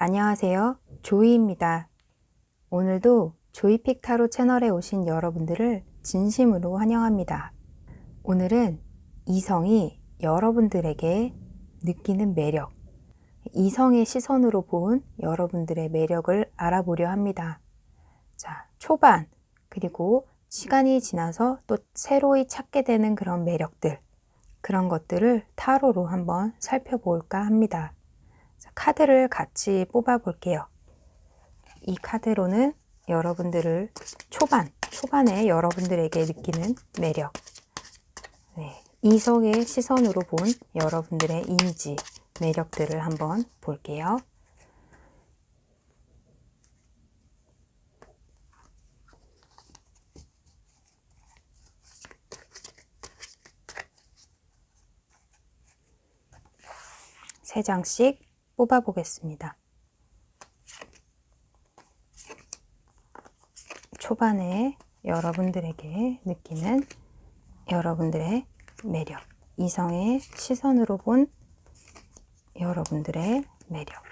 안녕하세요. 조이입니다. 오늘도 조이픽 타로 채널에 오신 여러분들을 진심으로 환영합니다. 오늘은 이성이 여러분들에게 느끼는 매력, 이성의 시선으로 본 여러분들의 매력을 알아보려 합니다. 자, 초반, 그리고 시간이 지나서 또 새로이 찾게 되는 그런 매력들, 그런 것들을 타로로 한번 살펴볼까 합니다. 카드를 같이 뽑아 볼게요. 이 카드로는 여러분들을 초반에 여러분들에게 느끼는 매력, 이성의 시선으로 본 여러분들의 이미지, 매력들을 한번 볼게요. 세 장씩 뽑아 보겠습니다. 초반에 여러분들에게 느끼는 여러분들의 매력, 이성의 시선으로 본 여러분들의 매력.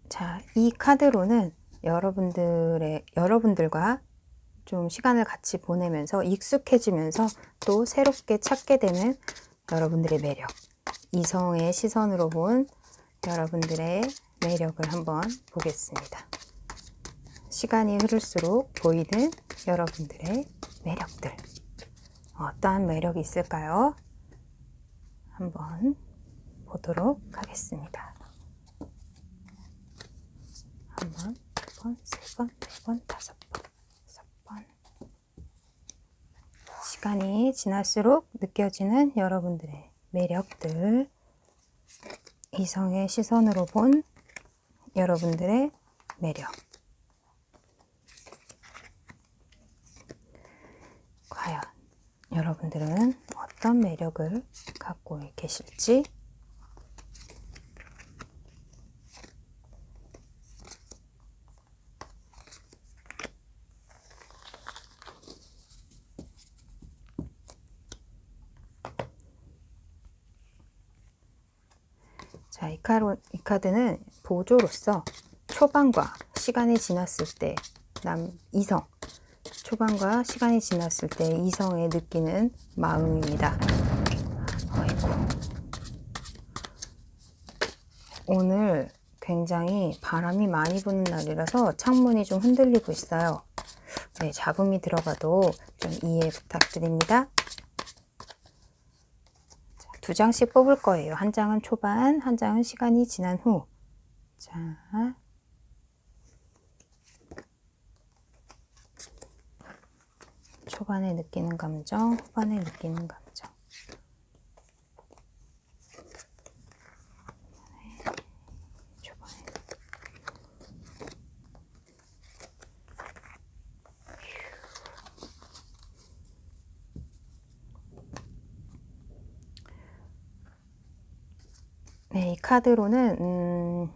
자, 이 카드로는 여러분들과 좀 시간을 같이 보내면서 익숙해지면서 또 새롭게 찾게 되는 여러분들의 매력, 이성의 시선으로 본 여러분들의 매력을 한번 보겠습니다. 시간이 흐를수록 보이는 여러분들의 매력들, 어떠한 매력이 있을까요? 한번 보도록 하겠습니다. 한 번, 두 번, 세 번, 네 번, 다섯 번, 여섯 번. 시간이 지날수록 느껴지는 여러분들의 매력들, 이성의 시선으로 본 여러분들의 매력. 과연 여러분들은 어떤 매력을 갖고 계실지 자, 이 카드는 보조로서 초반과 시간이 지났을 때 초반과 시간이 지났을 때 이성에 느끼는 마음입니다. 아이고. 오늘 굉장히 바람이 많이 부는 날이라서 창문이 좀 흔들리고 있어요. 네, 잡음이 들어가도 좀 이해 부탁드립니다. 두 장씩 뽑을 거예요. 한 장은 초반, 한 장은 시간이 지난 후. 자, 초반에 느끼는 감정, 후반에 느끼는 감정. 초반에. 네, 이 카드로는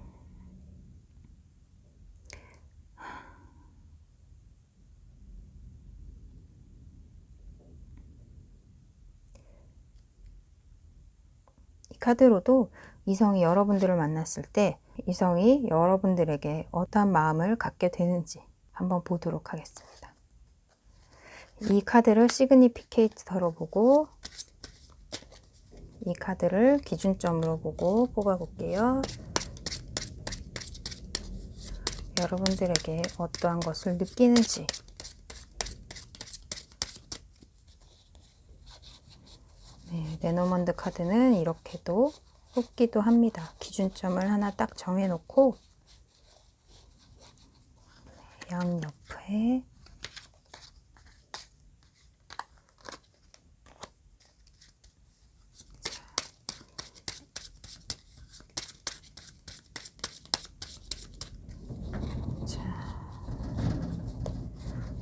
이 카드로도 이성이 여러분들을 만났을 때 이성이 여러분들에게 어떠한 마음을 갖게 되는지 한번 보도록 하겠습니다. 이 카드를 시그니피케이터로 보고 이 카드를 기준점으로 보고 뽑아볼게요. 여러분들에게 어떠한 것을 느끼는지. 네, 레노먼드 카드는 이렇게도 뽑기도 합니다. 기준점을 하나 딱 정해놓고 양옆에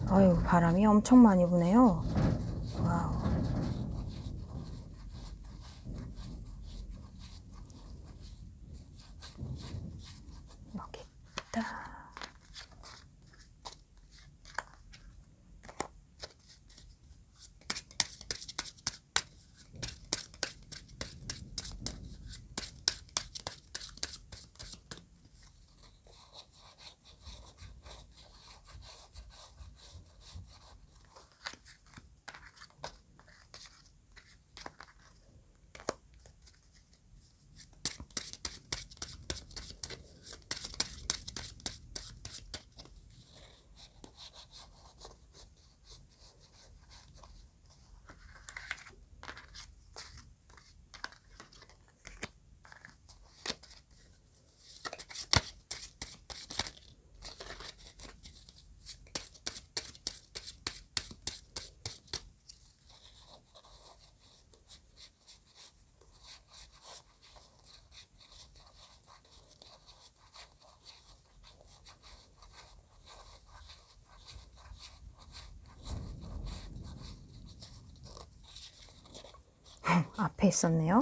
아유, 바람이 엄청 많이 부네요. 와우. 여기 있다. 앞에 있었네요.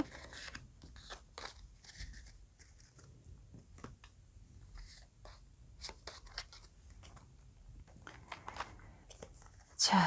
자,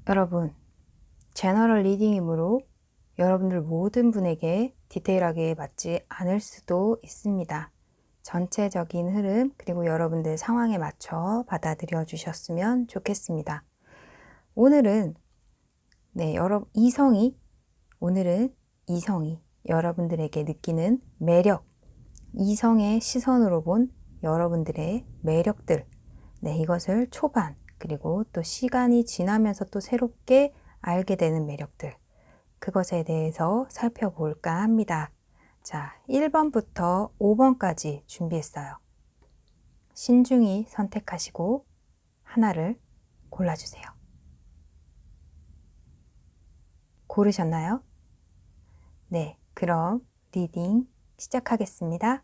여러분, 제너럴 리딩이므로 여러분들 모든 분에게 디테일하게 맞지 않을 수도 있습니다. 전체적인 흐름 그리고 여러분들 상황에 맞춰 받아들여 주셨으면 좋겠습니다. 오늘은 오늘은 이성이 여러분들에게 느끼는 매력, 이성의 시선으로 본 여러분들의 매력들, 이것을 초반 그리고 또 시간이 지나면서 또 새롭게 알게 되는 매력들, 그것에 대해서 살펴볼까 합니다. 자, 1번부터 5번까지 준비했어요. 신중히 선택하시고 하나를 골라주세요. 고르셨나요? 네, 그럼 리딩 시작하겠습니다.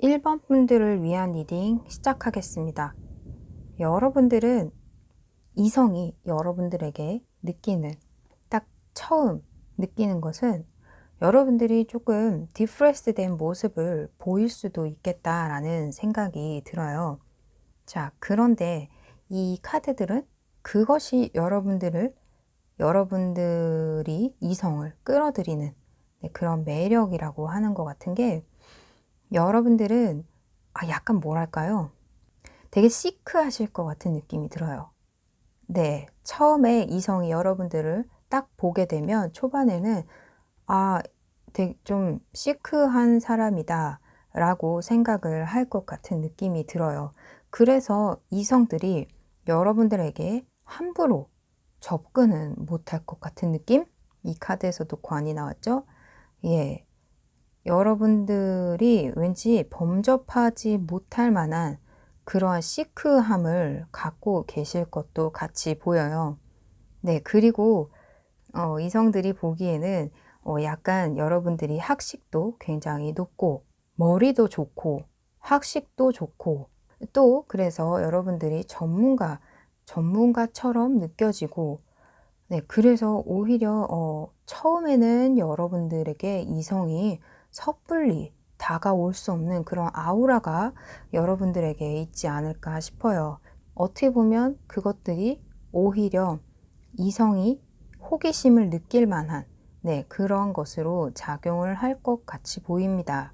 (1번) 분들을 위한 리딩 시작하겠습니다. 여러분들은 이성이 여러분들에게 느끼는, 딱 처음 느끼는 것은 여러분들이 조금 디프레스 된 모습을 보일 수도 있겠다라는 생각이 들어요. 자, 그런데 이 카드들은 그것이 여러분들이 이성을 끌어들이는 그런 매력이라고 하는 것 같은 게, 여러분들은 약간 뭐랄까요? 되게 시크하실 것 같은 느낌이 들어요. 네, 처음에 이성이 여러분들을 딱 보게 되면 초반에는 되게 좀 시크한 사람이다 라고 생각을 할 것 같은 느낌이 들어요. 그래서 이성들이 여러분들에게 함부로 접근은 못할 것 같은 느낌? 이 카드에서도 관이 나왔죠? 예. 여러분들이 왠지 범접하지 못할 만한 그러한 시크함을 갖고 계실 것도 같이 보여요. 네, 그리고 이성들이 보기에는 약간 여러분들이 학식도 굉장히 높고 머리도 좋고 학식도 좋고 또 그래서 여러분들이 전문가처럼 느껴지고, 네, 그래서 오히려 처음에는 여러분들에게 이성이 섣불리 다가올 수 없는 그런 아우라가 여러분들에게 있지 않을까 싶어요. 어떻게 보면 그것들이 오히려 이성이 호기심을 느낄 만한 네, 그런 것으로 작용을 할 것 같이 보입니다.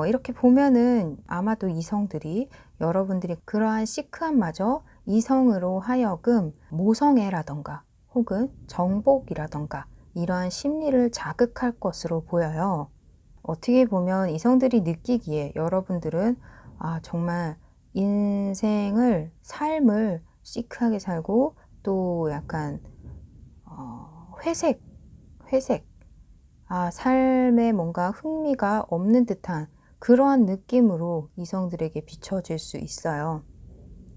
이렇게 보면은 아마도 이성들이 여러분들이 그러한 시크함마저 이성으로 하여금 모성애라던가 혹은 정복이라던가 이러한 심리를 자극할 것으로 보여요. 어떻게 보면 이성들이 느끼기에 여러분들은 정말 인생을, 삶을 시크하게 살고 또 약간 회색, 삶에 뭔가 흥미가 없는 듯한 그러한 느낌으로 이성들에게 비춰질 수 있어요.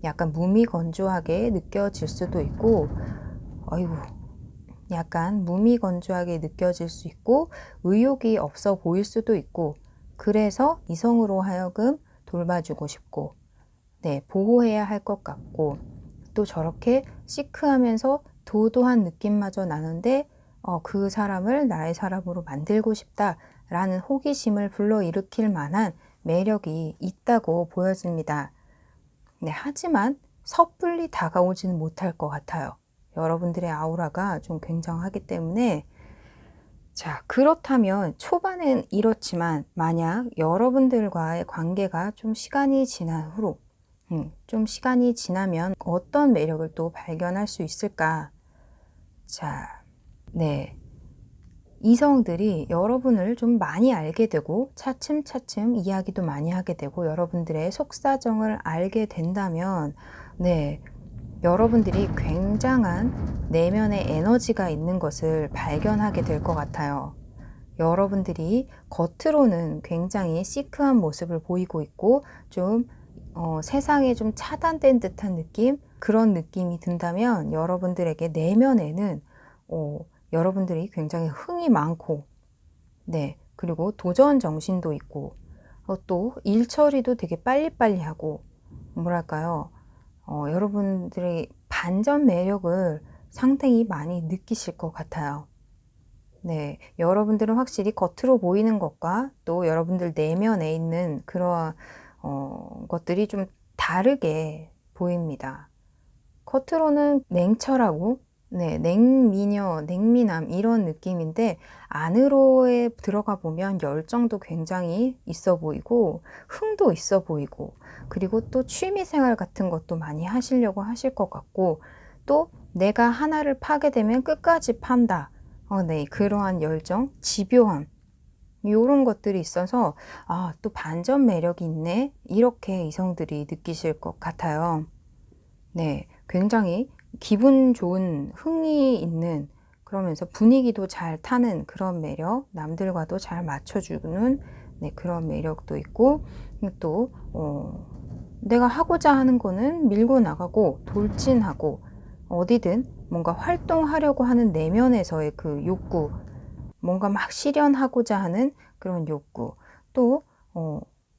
약간 무미건조하게 느껴질 수도 있고, 아이고, 약간 무미건조하게 느껴질 수 있고, 의욕이 없어 보일 수도 있고, 그래서 이성으로 하여금 돌봐주고 싶고, 네, 보호해야 할 것 같고, 또 저렇게 시크하면서 도도한 느낌마저 나는데 그 사람을 나의 사람으로 만들고 싶다라는 호기심을 불러일으킬 만한 매력이 있다고 보여집니다. 네, 하지만 섣불리 다가오지는 못할 것 같아요. 여러분들의 아우라가 좀 굉장하기 때문에 자, 그렇다면 초반엔 이렇지만 만약 여러분들과의 관계가 좀 시간이 지난 후로 좀 시간이 지나면 어떤 매력을 또 발견할 수 있을까? 자, 네. 이성들이 여러분을 좀 많이 알게 되고 차츰차츰 이야기도 많이 하게 되고 여러분들의 속사정을 알게 된다면 네, 여러분들이 굉장한 내면의 에너지가 있는 것을 발견하게 될 것 같아요. 여러분들이 겉으로는 굉장히 시크한 모습을 보이고 있고 좀 세상에 좀 차단된 듯한 느낌? 그런 느낌이 든다면 여러분들에게 내면에는 여러분들이 굉장히 흥이 많고 네, 그리고 도전 정신도 있고 또 일 처리도 되게 빨리빨리 하고 뭐랄까요? 여러분들이 반전 매력을 상당히 많이 느끼실 것 같아요. 네, 여러분들은 확실히 겉으로 보이는 것과 또 여러분들 내면에 있는 그러한 것들이 좀 다르게 보입니다. 겉으로는 냉철하고 네, 냉미녀, 냉미남 이런 느낌인데 안으로에 들어가 보면 열정도 굉장히 있어 보이고 흥도 있어 보이고 그리고 또 취미 생활 같은 것도 많이 하시려고 하실 것 같고 또 내가 하나를 파게 되면 끝까지 판다. 네, 그러한 열정, 집요함 이런 것들이 있어서 또 반전 매력이 있네 이렇게 이성들이 느끼실 것 같아요. 네, 굉장히 기분 좋은 흥이 있는 그러면서 분위기도 잘 타는 그런 매력, 남들과도 잘 맞춰주는 네, 그런 매력도 있고 또 내가 하고자 하는 거는 밀고 나가고 돌진하고 어디든 뭔가 활동하려고 하는 내면에서의 그 욕구, 뭔가 막 실현하고자 하는 그런 욕구, 또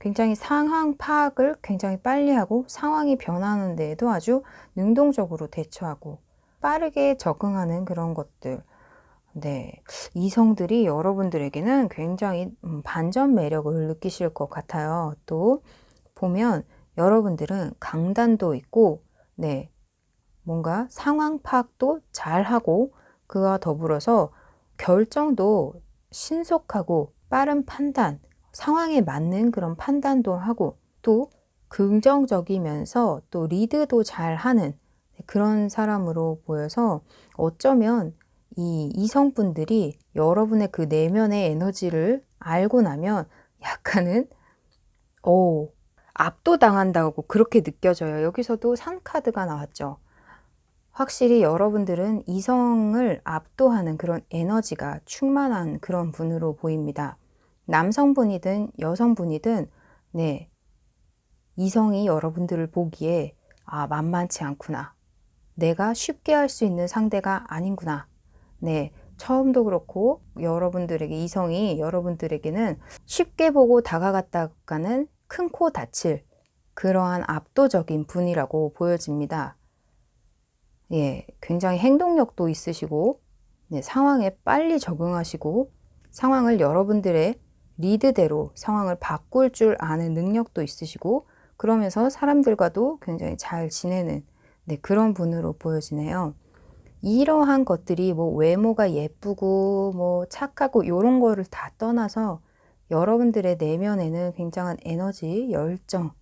굉장히 상황 파악을 굉장히 빨리 하고 상황이 변하는 데에도 아주 능동적으로 대처하고 빠르게 적응하는 그런 것들. 네, 이성들이 여러분들에게는 굉장히 반전 매력을 느끼실 것 같아요. 또 보면 여러분들은 강단도 있고, 네, 뭔가 상황 파악도 잘하고 그와 더불어서 결정도 신속하고 빠른 판단, 상황에 맞는 그런 판단도 하고 또 긍정적이면서 또 리드도 잘하는 그런 사람으로 보여서 어쩌면 이 이성분들이 여러분의 그 내면의 에너지를 알고 나면 약간은 압도당한다고 그렇게 느껴져요. 여기서도 산 카드가 나왔죠. 확실히 여러분들은 이성을 압도하는 그런 에너지가 충만한 그런 분으로 보입니다. 남성분이든 여성분이든 네, 이성이 여러분들을 보기에 만만치 않구나. 내가 쉽게 할 수 있는 상대가 아닌구나. 네, 처음도 그렇고 여러분들에게 이성이 여러분들에게는 쉽게 보고 다가갔다가는 큰 코 다칠 그러한 압도적인 분이라고 보여집니다. 예, 굉장히 행동력도 있으시고 네, 상황에 빨리 적응하시고 상황을 여러분들의 리드대로 상황을 바꿀 줄 아는 능력도 있으시고 그러면서 사람들과도 굉장히 잘 지내는 네, 그런 분으로 보여지네요. 이러한 것들이 뭐 외모가 예쁘고 뭐 착하고 요런 거를 다 떠나서 여러분들의 내면에는 굉장한 에너지, 열정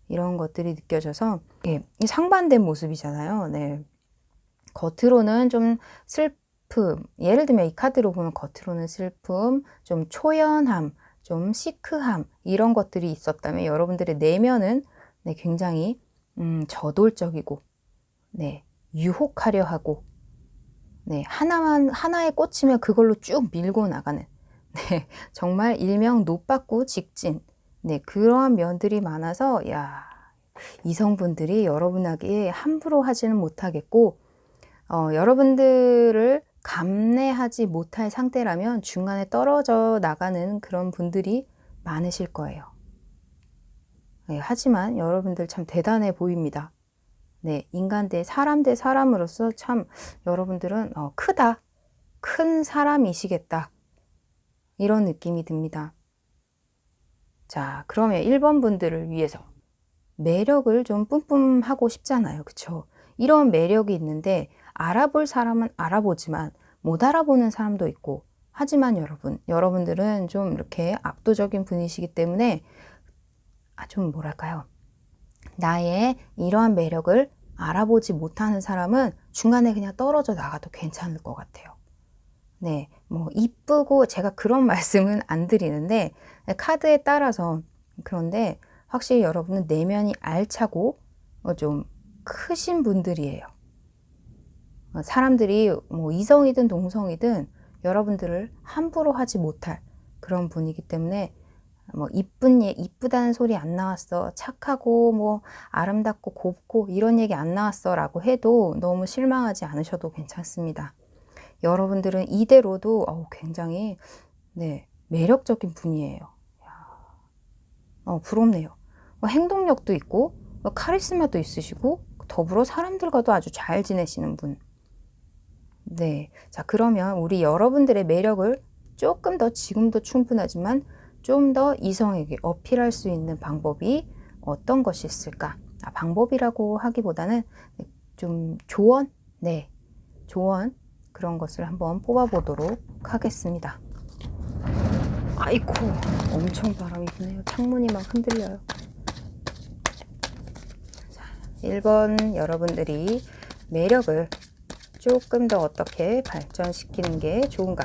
이런 것들이 느껴져서 예, 이 상반된 모습이잖아요. 네. 겉으로는 좀 슬픔, 예를 들면 이 카드로 보면 겉으로는 슬픔, 좀 초연함, 좀 시크함 이런 것들이 있었다면 여러분들의 내면은 네, 굉장히 저돌적이고 네, 유혹하려 하고 네, 하나에 꽂히면 그걸로 쭉 밀고 나가는 네, 정말 일명 노받고 직진 네, 그러한 면들이 많아서 야, 이성분들이 여러분에게 함부로 하지는 못하겠고 여러분들을 감내하지 못할 상태라면 중간에 떨어져 나가는 그런 분들이 많으실 거예요. 네, 하지만 여러분들 참 대단해 보입니다. 네, 인간 사람 대 사람으로서 참 여러분들은 크다, 큰 사람이시겠다 이런 느낌이 듭니다. 자, 그러면 1번 분들을 위해서 매력을 좀 뿜뿜하고 싶잖아요. 그쵸? 이런 매력이 있는데 알아볼 사람은 알아보지만 못 알아보는 사람도 있고 하지만 여러분들은 좀 이렇게 압도적인 분이시기 때문에 좀 뭐랄까요? 나의 이러한 매력을 알아보지 못하는 사람은 중간에 그냥 떨어져 나가도 괜찮을 것 같아요. 네, 뭐 이쁘고 제가 그런 말씀은 안 드리는데 카드에 따라서 그런데 확실히 여러분은 내면이 알차고 좀 크신 분들이에요. 사람들이 뭐 이성이든 동성이든 여러분들을 함부로 하지 못할 그런 분이기 때문에 뭐 이쁘다는 소리 안 나왔어, 착하고 뭐 아름답고 곱고 이런 얘기 안 나왔어 라고 해도 너무 실망하지 않으셔도 괜찮습니다. 여러분들은 이대로도 굉장히 네, 매력적인 분이에요. 부럽네요. 행동력도 있고 카리스마도 있으시고 더불어 사람들과도 아주 잘 지내시는 분. 네, 자 그러면 우리 여러분들의 매력을 조금 더 지금도 충분하지만 좀 더 이성에게 어필할 수 있는 방법이 어떤 것이 있을까? 방법이라고 하기보다는 좀 조언? 네, 조언 그런 것을 한번 뽑아보도록 하겠습니다. 아이고, 엄청 바람이 부네요. 창문이 막 흔들려요. 자, 1번 여러분들이 매력을 조금 더 어떻게 발전시키는 게 좋은가?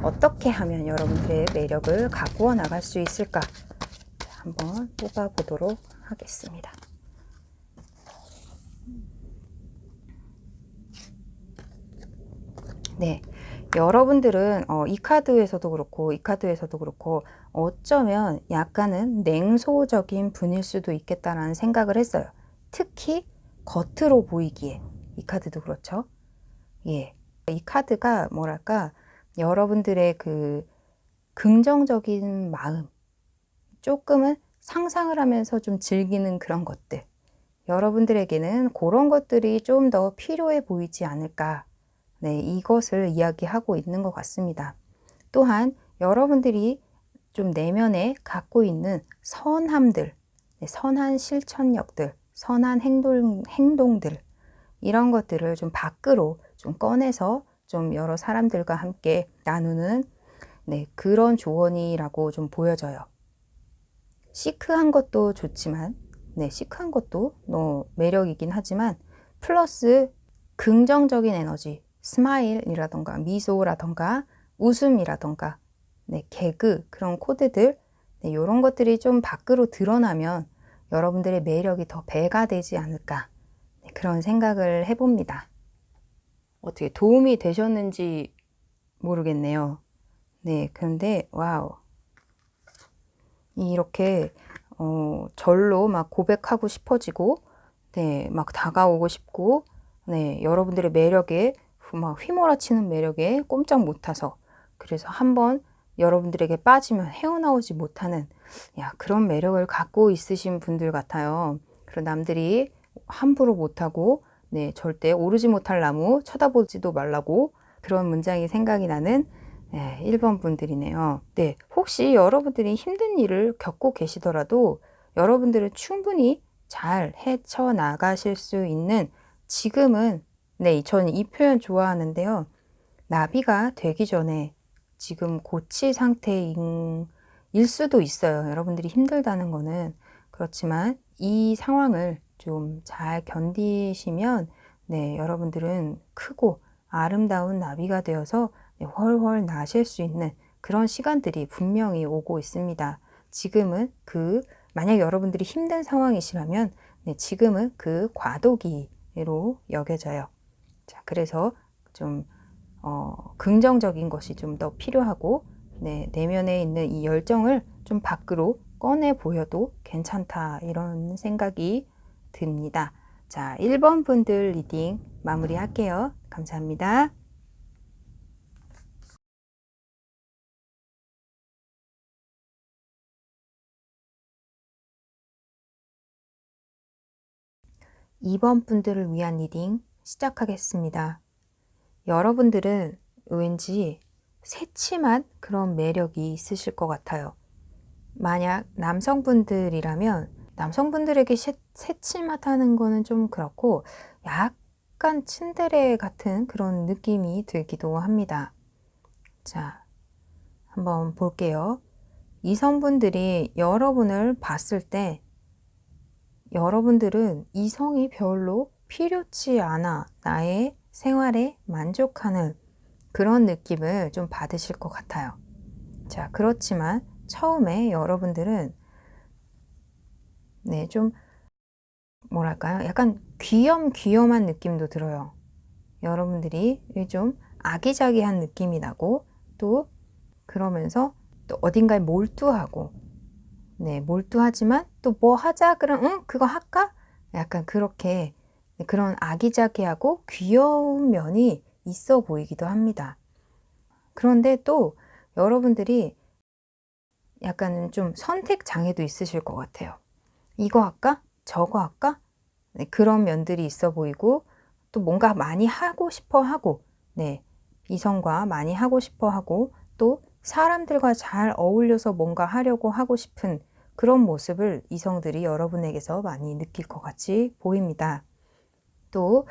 어떻게 하면 여러분들의 매력을 가꾸어 나갈 수 있을까? 한번 뽑아보도록 하겠습니다. 네, 여러분들은 이 카드에서도 그렇고 어쩌면 약간은 냉소적인 분일 수도 있겠다라는 생각을 했어요. 특히 겉으로 보이기에 이 카드도 그렇죠. 예, 이 카드가 뭐랄까 여러분들의 그 긍정적인 마음 조금은 상상을 하면서 좀 즐기는 그런 것들 여러분들에게는 그런 것들이 좀 더 필요해 보이지 않을까 네, 이것을 이야기하고 있는 것 같습니다. 또한 여러분들이 좀 내면에 갖고 있는 선함들, 네, 선한 실천력들, 선한 행동들 이런 것들을 좀 밖으로 좀 꺼내서 좀 여러 사람들과 함께 나누는 네, 그런 조언이라고 좀 보여져요. 시크한 것도 좋지만 네, 시크한 것도 매력이긴 하지만 플러스 긍정적인 에너지, 스마일이라던가 미소라던가 웃음이라던가 네, 개그 그런 코드들 네, 이런 것들이 좀 밖으로 드러나면 여러분들의 매력이 더 배가 되지 않을까 네, 그런 생각을 해봅니다. 어떻게 도움이 되셨는지 모르겠네요. 네, 그런데 와우 이렇게 절로 막 고백하고 싶어지고 네, 막 다가오고 싶고 네, 여러분들의 매력에 막 휘몰아치는 매력에 꼼짝 못해서 그래서 한번 여러분들에게 빠지면 헤어나오지 못하는 그런 매력을 갖고 있으신 분들 같아요. 그리고 남들이 함부로 못하고 네, 절대 오르지 못할 나무 쳐다보지도 말라고 그런 문장이 생각이 나는 1번 분들이네요. 네, 혹시 여러분들이 힘든 일을 겪고 계시더라도 여러분들은 충분히 잘 헤쳐나가실 수 있는 지금은 네, 저는 이 표현 좋아하는데요. 나비가 되기 전에 지금 고치 상태인 일 수도 있어요. 여러분들이 힘들다는 거는. 그렇지만 이 상황을 좀 잘 견디시면 네, 여러분들은 크고 아름다운 나비가 되어서 네, 훨훨 나실 수 있는 그런 시간들이 분명히 오고 있습니다. 지금은 만약 여러분들이 힘든 상황이시라면 네, 지금은 그 과도기로 여겨져요. 자, 그래서 좀 긍정적인 것이 좀 더 필요하고 네, 내면에 있는 이 열정을 좀 밖으로 꺼내 보여도 괜찮다 이런 생각이 듭니다. 자, 1번 분들 리딩 마무리할게요. 감사합니다. 2번 분들을 위한 리딩 시작하겠습니다. 여러분들은 왠지 새침한 그런 매력이 있으실 것 같아요. 만약 남성분들이라면 남성분들에게 새침하다는 거는 좀 그렇고 약간 츤데레 같은 그런 느낌이 들기도 합니다. 자, 한번 볼게요. 이성분들이 여러분을 봤을 때 여러분들은 이성이 별로 필요치 않아 나의 생활에 만족하는 그런 느낌을 좀 받으실 것 같아요. 자, 그렇지만 처음에 여러분들은 네, 좀 뭐랄까요? 약간 귀염귀염한 느낌도 들어요. 여러분들이 좀 아기자기한 느낌이 나고 또 그러면서 또 어딘가에 몰두하고 네, 몰두하지만 또 뭐 하자? 그럼 응? 그거 할까? 약간 그렇게 그런 아기자기하고 귀여운 면이 있어 보이기도 합니다. 그런데 또 여러분들이 약간 좀 선택 장애도 있으실 것 같아요. 이거 할까? 저거 할까? 네, 그런 면들이 있어 보이고 또 뭔가 많이 하고 싶어 하고 네, 이성과 많이 하고 싶어 하고 또 사람들과 잘 어울려서 뭔가 하려고 하고 싶은 그런 모습을 이성들이 여러분에게서 많이 느낄 것 같이 보입니다. 또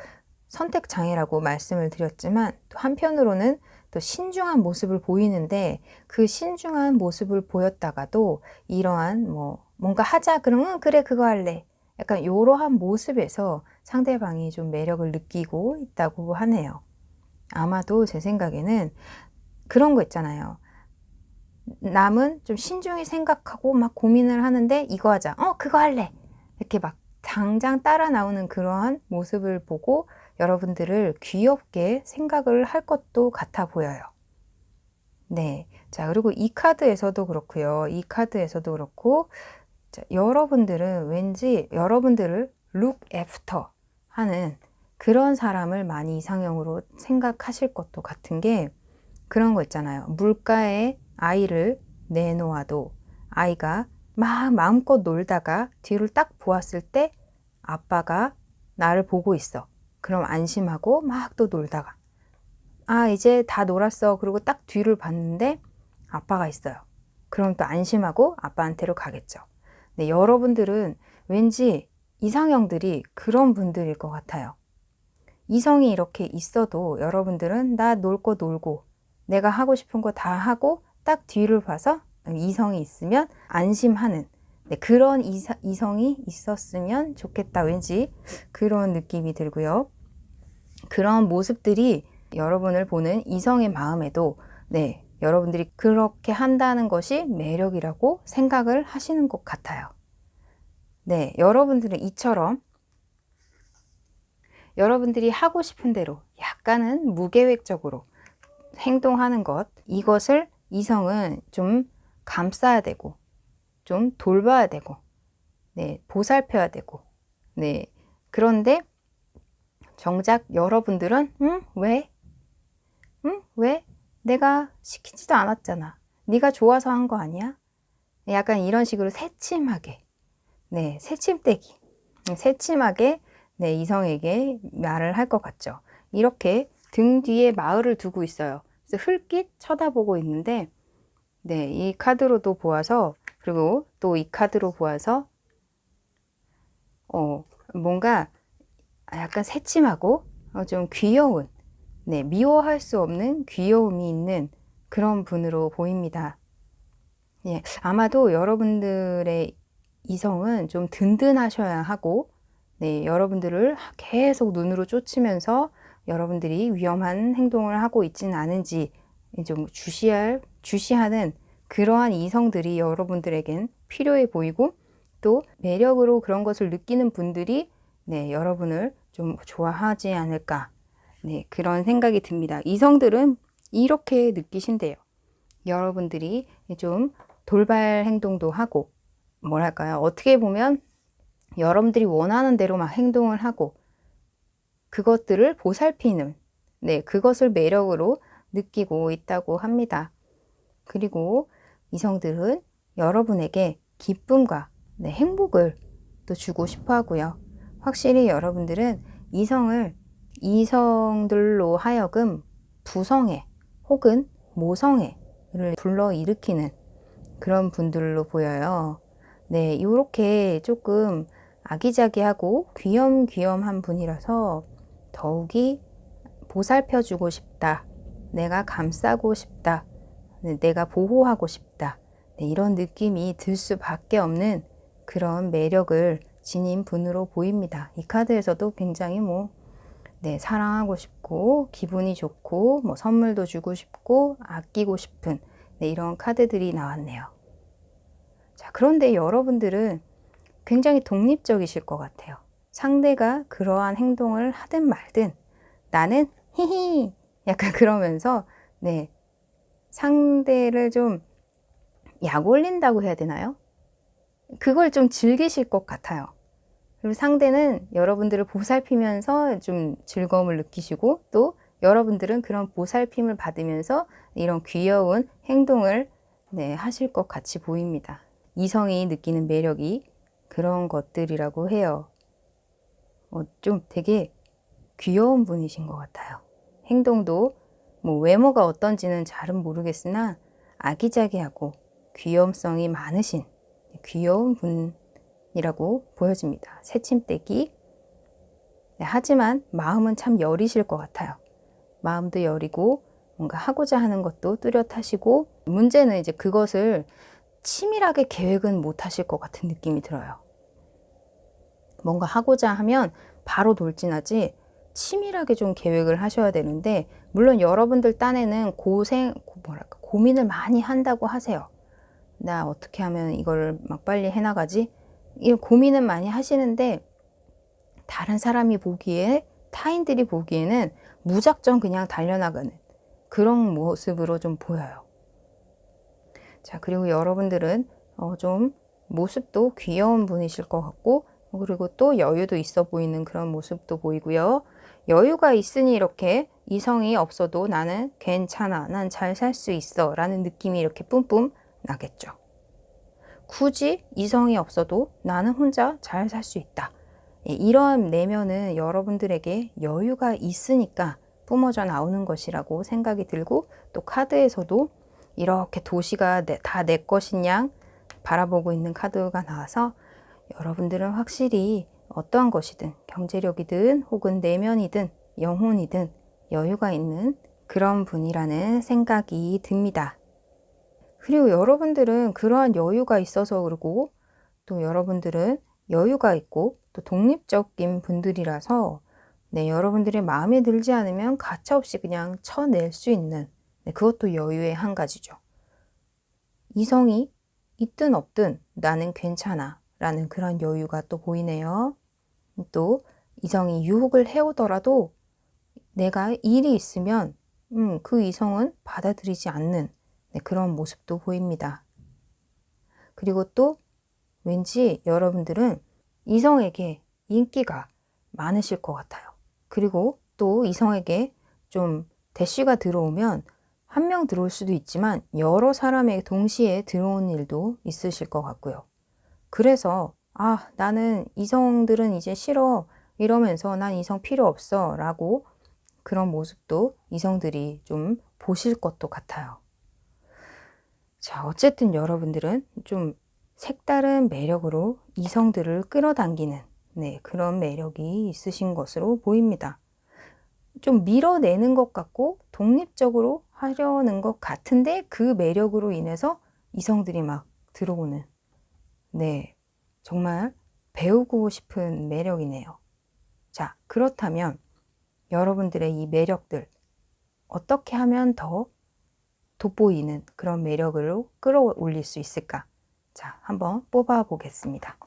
선택 장애라고 말씀을 드렸지만 또 한편으로는 또 신중한 모습을 보이는데 그 신중한 모습을 보였다가도 이러한 뭔가 하자 그러면 그래 그거 할래 약간 이러한 모습에서 상대방이 좀 매력을 느끼고 있다고 하네요. 아마도 제 생각에는 그런 거 있잖아요. 남은 좀 신중히 생각하고 막 고민을 하는데 이거 하자. 그거 할래. 이렇게 막 당장 따라 나오는 그러한 모습을 보고 여러분들을 귀엽게 생각을 할 것도 같아 보여요. 네. 자, 그리고 이 카드에서도 그렇고요. 이 카드에서도 그렇고 자, 여러분들은 왠지 여러분들을 look after 하는 그런 사람을 많이 이상형으로 생각하실 것도 같은 게 그런 거 있잖아요. 물가에 아이를 내놓아도 아이가 막 마음껏 놀다가 뒤를 딱 보았을 때 아빠가 나를 보고 있어. 그럼 안심하고 막 또 놀다가 이제 다 놀았어. 그리고 딱 뒤를 봤는데 아빠가 있어요. 그럼 또 안심하고 아빠한테로 가겠죠. 네, 여러분들은 왠지 이상형들이 그런 분들일 것 같아요. 이성이 이렇게 있어도 여러분들은 나 놀 거 놀고 내가 하고 싶은 거 다 하고 딱 뒤를 봐서 이성이 있으면 안심하는 네, 그런 이성이 있었으면 좋겠다. 왠지 그런 느낌이 들고요. 그런 모습들이 여러분을 보는 이성의 마음에도 네, 여러분들이 그렇게 한다는 것이 매력이라고 생각을 하시는 것 같아요. 네, 여러분들은 이처럼 여러분들이 하고 싶은 대로 약간은 무계획적으로 행동하는 것, 이것을 이성은 좀 감싸야 되고, 좀 돌봐야 되고, 네, 보살펴야 되고, 네. 그런데 정작 여러분들은, 왜? 왜? 내가 시키지도 않았잖아. 네가 좋아서 한 거 아니야? 약간 이런 식으로 새침하게, 네, 새침대기, 새침하게, 네, 이성에게 말을 할 것 같죠. 이렇게 등 뒤에 마을을 두고 있어요. 그래서 흘낏 쳐다보고 있는데, 네, 이 카드로도 보아서, 그리고 또 이 카드로 보아서, 뭔가 약간 새침하고, 좀 귀여운, 네, 미워할 수 없는 귀여움이 있는 그런 분으로 보입니다. 예, 아마도 여러분들의 이성은 좀 든든하셔야 하고, 네, 여러분들을 계속 눈으로 쫓으면서 여러분들이 위험한 행동을 하고 있지는 않은지 좀 주시하는 그러한 이성들이 여러분들에겐 필요해 보이고, 또 매력으로 그런 것을 느끼는 분들이 네, 여러분을 좀 좋아하지 않을까, 네, 그런 생각이 듭니다. 이성들은 이렇게 느끼신대요. 여러분들이 좀 돌발 행동도 하고, 뭐랄까요, 어떻게 보면 여러분들이 원하는 대로 막 행동을 하고 그것들을 보살피는, 네, 그것을 매력으로 느끼고 있다고 합니다. 그리고 이성들은 여러분에게 기쁨과 네, 행복을 또 주고 싶어 하고요. 확실히 여러분들은 이성들로 하여금 부성애 혹은 모성애를 불러일으키는 그런 분들로 보여요. 네, 이렇게 조금 아기자기하고 귀염귀염한 분이라서 더욱이 보살펴주고 싶다. 내가 감싸고 싶다. 내가 보호하고 싶다. 네, 이런 느낌이 들 수밖에 없는 그런 매력을 지닌 분으로 보입니다. 이 카드에서도 굉장히 네, 사랑하고 싶고 기분이 좋고 선물도 주고 싶고 아끼고 싶은 네, 이런 카드들이 나왔네요. 자, 그런데 여러분들은 굉장히 독립적이실 것 같아요. 상대가 그러한 행동을 하든 말든 나는 히히 약간 그러면서 네, 상대를 좀 약올린다고 해야 되나요? 그걸 좀 즐기실 것 같아요. 그리고 상대는 여러분들을 보살피면서 좀 즐거움을 느끼시고, 또 여러분들은 그런 보살핌을 받으면서 이런 귀여운 행동을 네, 하실 것 같이 보입니다. 이성이 느끼는 매력이 그런 것들이라고 해요. 좀 되게 귀여운 분이신 것 같아요. 행동도 외모가 어떤지는 잘은 모르겠으나 아기자기하고 귀염성이 많으신 귀여운 분이라고 보여집니다. 새침대기. 네, 하지만 마음은 참 여리실 것 같아요. 마음도 여리고 뭔가 하고자 하는 것도 뚜렷하시고, 문제는 이제 그것을 치밀하게 계획은 못 하실 것 같은 느낌이 들어요. 뭔가 하고자 하면 바로 돌진하지 치밀하게 좀 계획을 하셔야 되는데, 물론 여러분들 딴에는 고민을 많이 한다고 하세요. 나 어떻게 하면 이걸 막 빨리 해나가지? 이 고민은 많이 하시는데, 다른 사람이 보기에, 타인들이 보기에는 무작정 그냥 달려나가는 그런 모습으로 좀 보여요. 자, 그리고 여러분들은 좀 모습도 귀여운 분이실 것 같고, 그리고 또 여유도 있어 보이는 그런 모습도 보이고요. 여유가 있으니 이렇게 이성이 없어도 나는 괜찮아, 난 잘 살 수 있어 라는 느낌이 이렇게 뿜뿜 나겠죠. 굳이 이성이 없어도 나는 혼자 잘 살 수 있다. 이런 내면은 여러분들에게 여유가 있으니까 뿜어져 나오는 것이라고 생각이 들고, 또 카드에서도 이렇게 도시가 다 내 것인 양 바라보고 있는 카드가 나와서 여러분들은 확실히 어떠한 것이든 경제력이든 혹은 내면이든 영혼이든 여유가 있는 그런 분이라는 생각이 듭니다. 그리고 여러분들은 그러한 여유가 있어서 그러고, 또 여러분들은 여유가 있고 또 독립적인 분들이라서 네, 여러분들의 마음에 들지 않으면 가차없이 그냥 쳐낼 수 있는 네, 그것도 여유의 한 가지죠. 이성이 있든 없든 나는 괜찮아 라는 그런 여유가 또 보이네요. 또 이성이 유혹을 해오더라도 내가 일이 있으면 그 이성은 받아들이지 않는 네, 그런 모습도 보입니다. 그리고 또 왠지 여러분들은 이성에게 인기가 많으실 것 같아요. 그리고 또 이성에게 좀 대쉬가 들어오면 한 명 들어올 수도 있지만 여러 사람에게 동시에 들어오는 일도 있으실 것 같고요. 그래서 나는 이성들은 이제 싫어 이러면서 난 이성 필요 없어 라고 그런 모습도 이성들이 좀 보실 것도 같아요. 자, 어쨌든 여러분들은 좀 색다른 매력으로 이성들을 끌어당기는 네, 그런 매력이 있으신 것으로 보입니다. 좀 밀어내는 것 같고 독립적으로 하려는 것 같은데 그 매력으로 인해서 이성들이 막 들어오는, 네, 정말 배우고 싶은 매력이네요. 자, 그렇다면 여러분들의 이 매력들 어떻게 하면 더 돋보이는 그런 매력으로 끌어올릴 수 있을까? 자, 한번 뽑아 보겠습니다.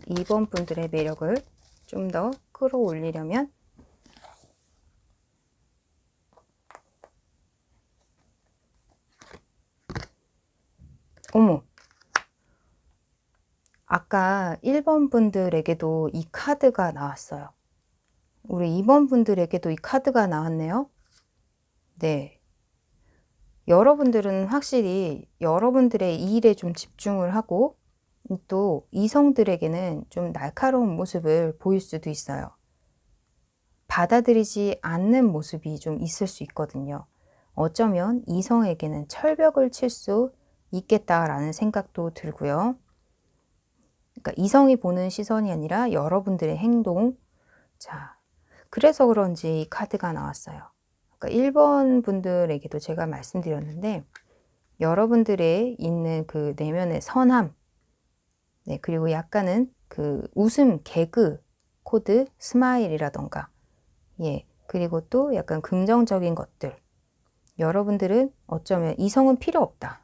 2번 분들의 매력을 좀 더 끌어올리려면 어머, 아까 1번 분들에게도 이 카드가 나왔어요. 우리 2번 분들에게도 이 카드가 나왔네요. 네. 여러분들은 확실히 여러분들의 일에 좀 집중을 하고 또 이성들에게는 좀 날카로운 모습을 보일 수도 있어요. 받아들이지 않는 모습이 좀 있을 수 있거든요. 어쩌면 이성에게는 철벽을 칠 수 있겠다라는 생각도 들고요. 그러니까 이성이 보는 시선이 아니라 여러분들의 행동. 자, 그래서 그런지 이 카드가 나왔어요. 그러니까 1번 분들에게도 제가 말씀드렸는데 여러분들의 있는 그 내면의 선함, 네, 그리고 약간은 그 웃음, 개그, 코드, 스마일이라던가, 예, 그리고 또 약간 긍정적인 것들. 여러분들은 어쩌면 이성은 필요 없다.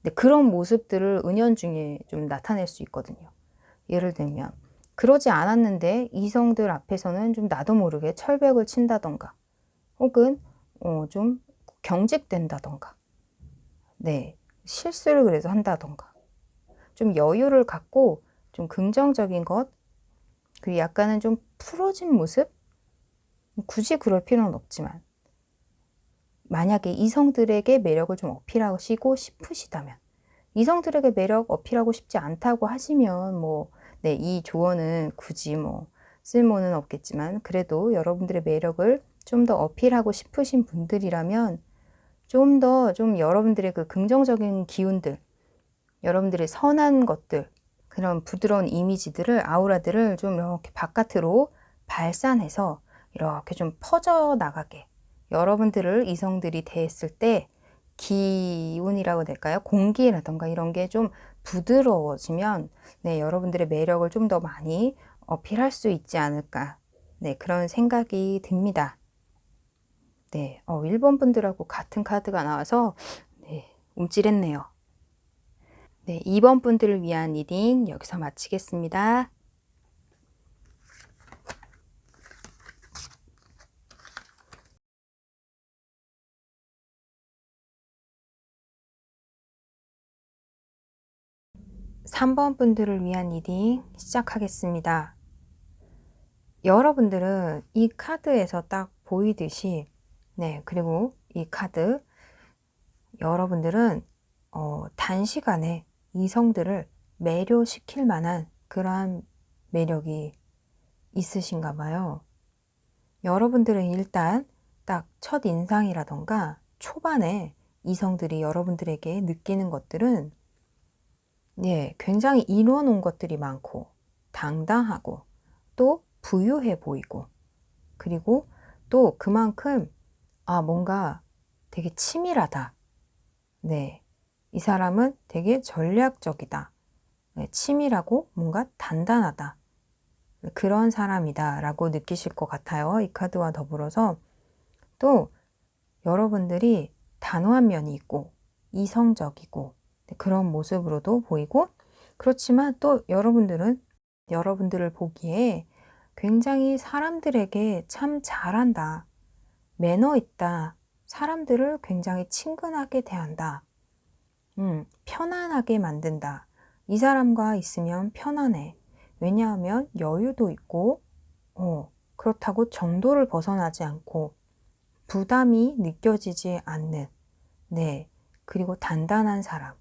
근데 그런 모습들을 은연중에 좀 나타낼 수 있거든요. 예를 들면 그러지 않았는데 이성들 앞에서는 좀 나도 모르게 철벽을 친다던가 혹은 좀 경직된다던가, 네, 실수를 그래서 한다던가 좀 여유를 갖고 좀 긍정적인 것, 그리고 약간은 좀 풀어진 모습, 굳이 그럴 필요는 없지만 만약에 이성들에게 매력을 좀 어필하시고 싶으시다면, 이성들에게 매력 어필하고 싶지 않다고 하시면 뭐, 네, 이 조언은 굳이 뭐 쓸모는 없겠지만 그래도 여러분들의 매력을 좀 더 어필하고 싶으신 분들이라면 좀 더 좀 여러분들의 그 긍정적인 기운들, 여러분들의 선한 것들, 그런 부드러운 이미지들을, 아우라들을 좀 이렇게 바깥으로 발산해서 이렇게 좀 퍼져나가게, 여러분들을 이성들이 대했을 때 기운이라고 될까요? 공기라던가 이런 게 좀 부드러워지면, 네, 여러분들의 매력을 좀 더 많이 어필할 수 있지 않을까. 네, 그런 생각이 듭니다. 네, 1번 분들하고 같은 카드가 나와서, 네, 움찔했네요. 네, 2번 분들을 위한 리딩 여기서 마치겠습니다. (3번) 분들을 위한 리딩 시작하겠습니다. 여러분들은 이 카드에서 딱 보이듯이, 네, 그리고 이 카드, 여러분들은 단시간에 이성들을 매료시킬 만한 그러한 매력이 있으신가 봐요. 여러분들은 일단 딱 첫인상이라던가 초반에 이성들이 여러분들에게 느끼는 것들은, 예, 굉장히 이뤄놓은 것들이 많고 당당하고 또 부유해 보이고, 그리고 또 그만큼 뭔가 되게 치밀하다. 네, 이 사람은 되게 전략적이다. 네, 치밀하고 뭔가 단단하다. 그런 사람이다 라고 느끼실 것 같아요. 이 카드와 더불어서 또 여러분들이 단호한 면이 있고 이성적이고 그런 모습으로도 보이고, 그렇지만 또 여러분들은 여러분들을 보기에 굉장히 사람들에게 참 잘한다, 매너 있다, 사람들을 굉장히 친근하게 대한다, 편안하게 만든다. 이 사람과 있으면 편안해. 왜냐하면 여유도 있고 그렇다고 정도를 벗어나지 않고 부담이 느껴지지 않는, 네, 그리고 단단한 사람,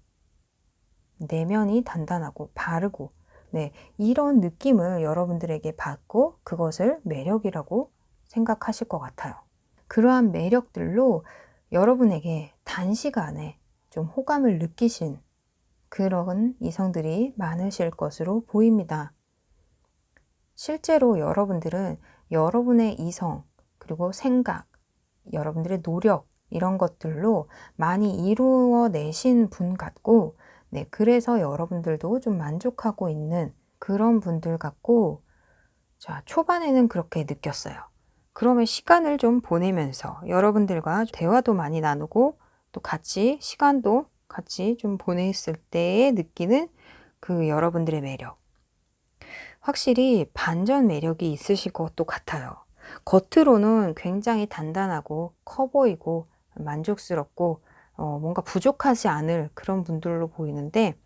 내면이 단단하고 바르고, 네, 이런 느낌을 여러분들에게 받고 그것을 매력이라고 생각하실 것 같아요. 그러한 매력들로 여러분에게 단시간에 좀 호감을 느끼신, 그런 이성들이 많으실 것으로 보입니다. 실제로 여러분들은 여러분의 이성, 그리고 생각, 여러분들의 노력, 이런 것들로 많이 이루어내신 분 같고, 네, 그래서 여러분들도 좀 만족하고 있는 그런 분들 같고, 자, 초반에는 그렇게 느꼈어요. 그러면 시간을 좀 보내면서 여러분들과 대화도 많이 나누고 또 같이 시간도 같이 좀 보냈을 때에 느끼는 그 여러분들의 매력. 확실히 반전 매력이 있으실 것도 같아요. 겉으로는 굉장히 단단하고 커 보이고 만족스럽고 뭔가 부족하지 않을 그런 분들로 보이는데,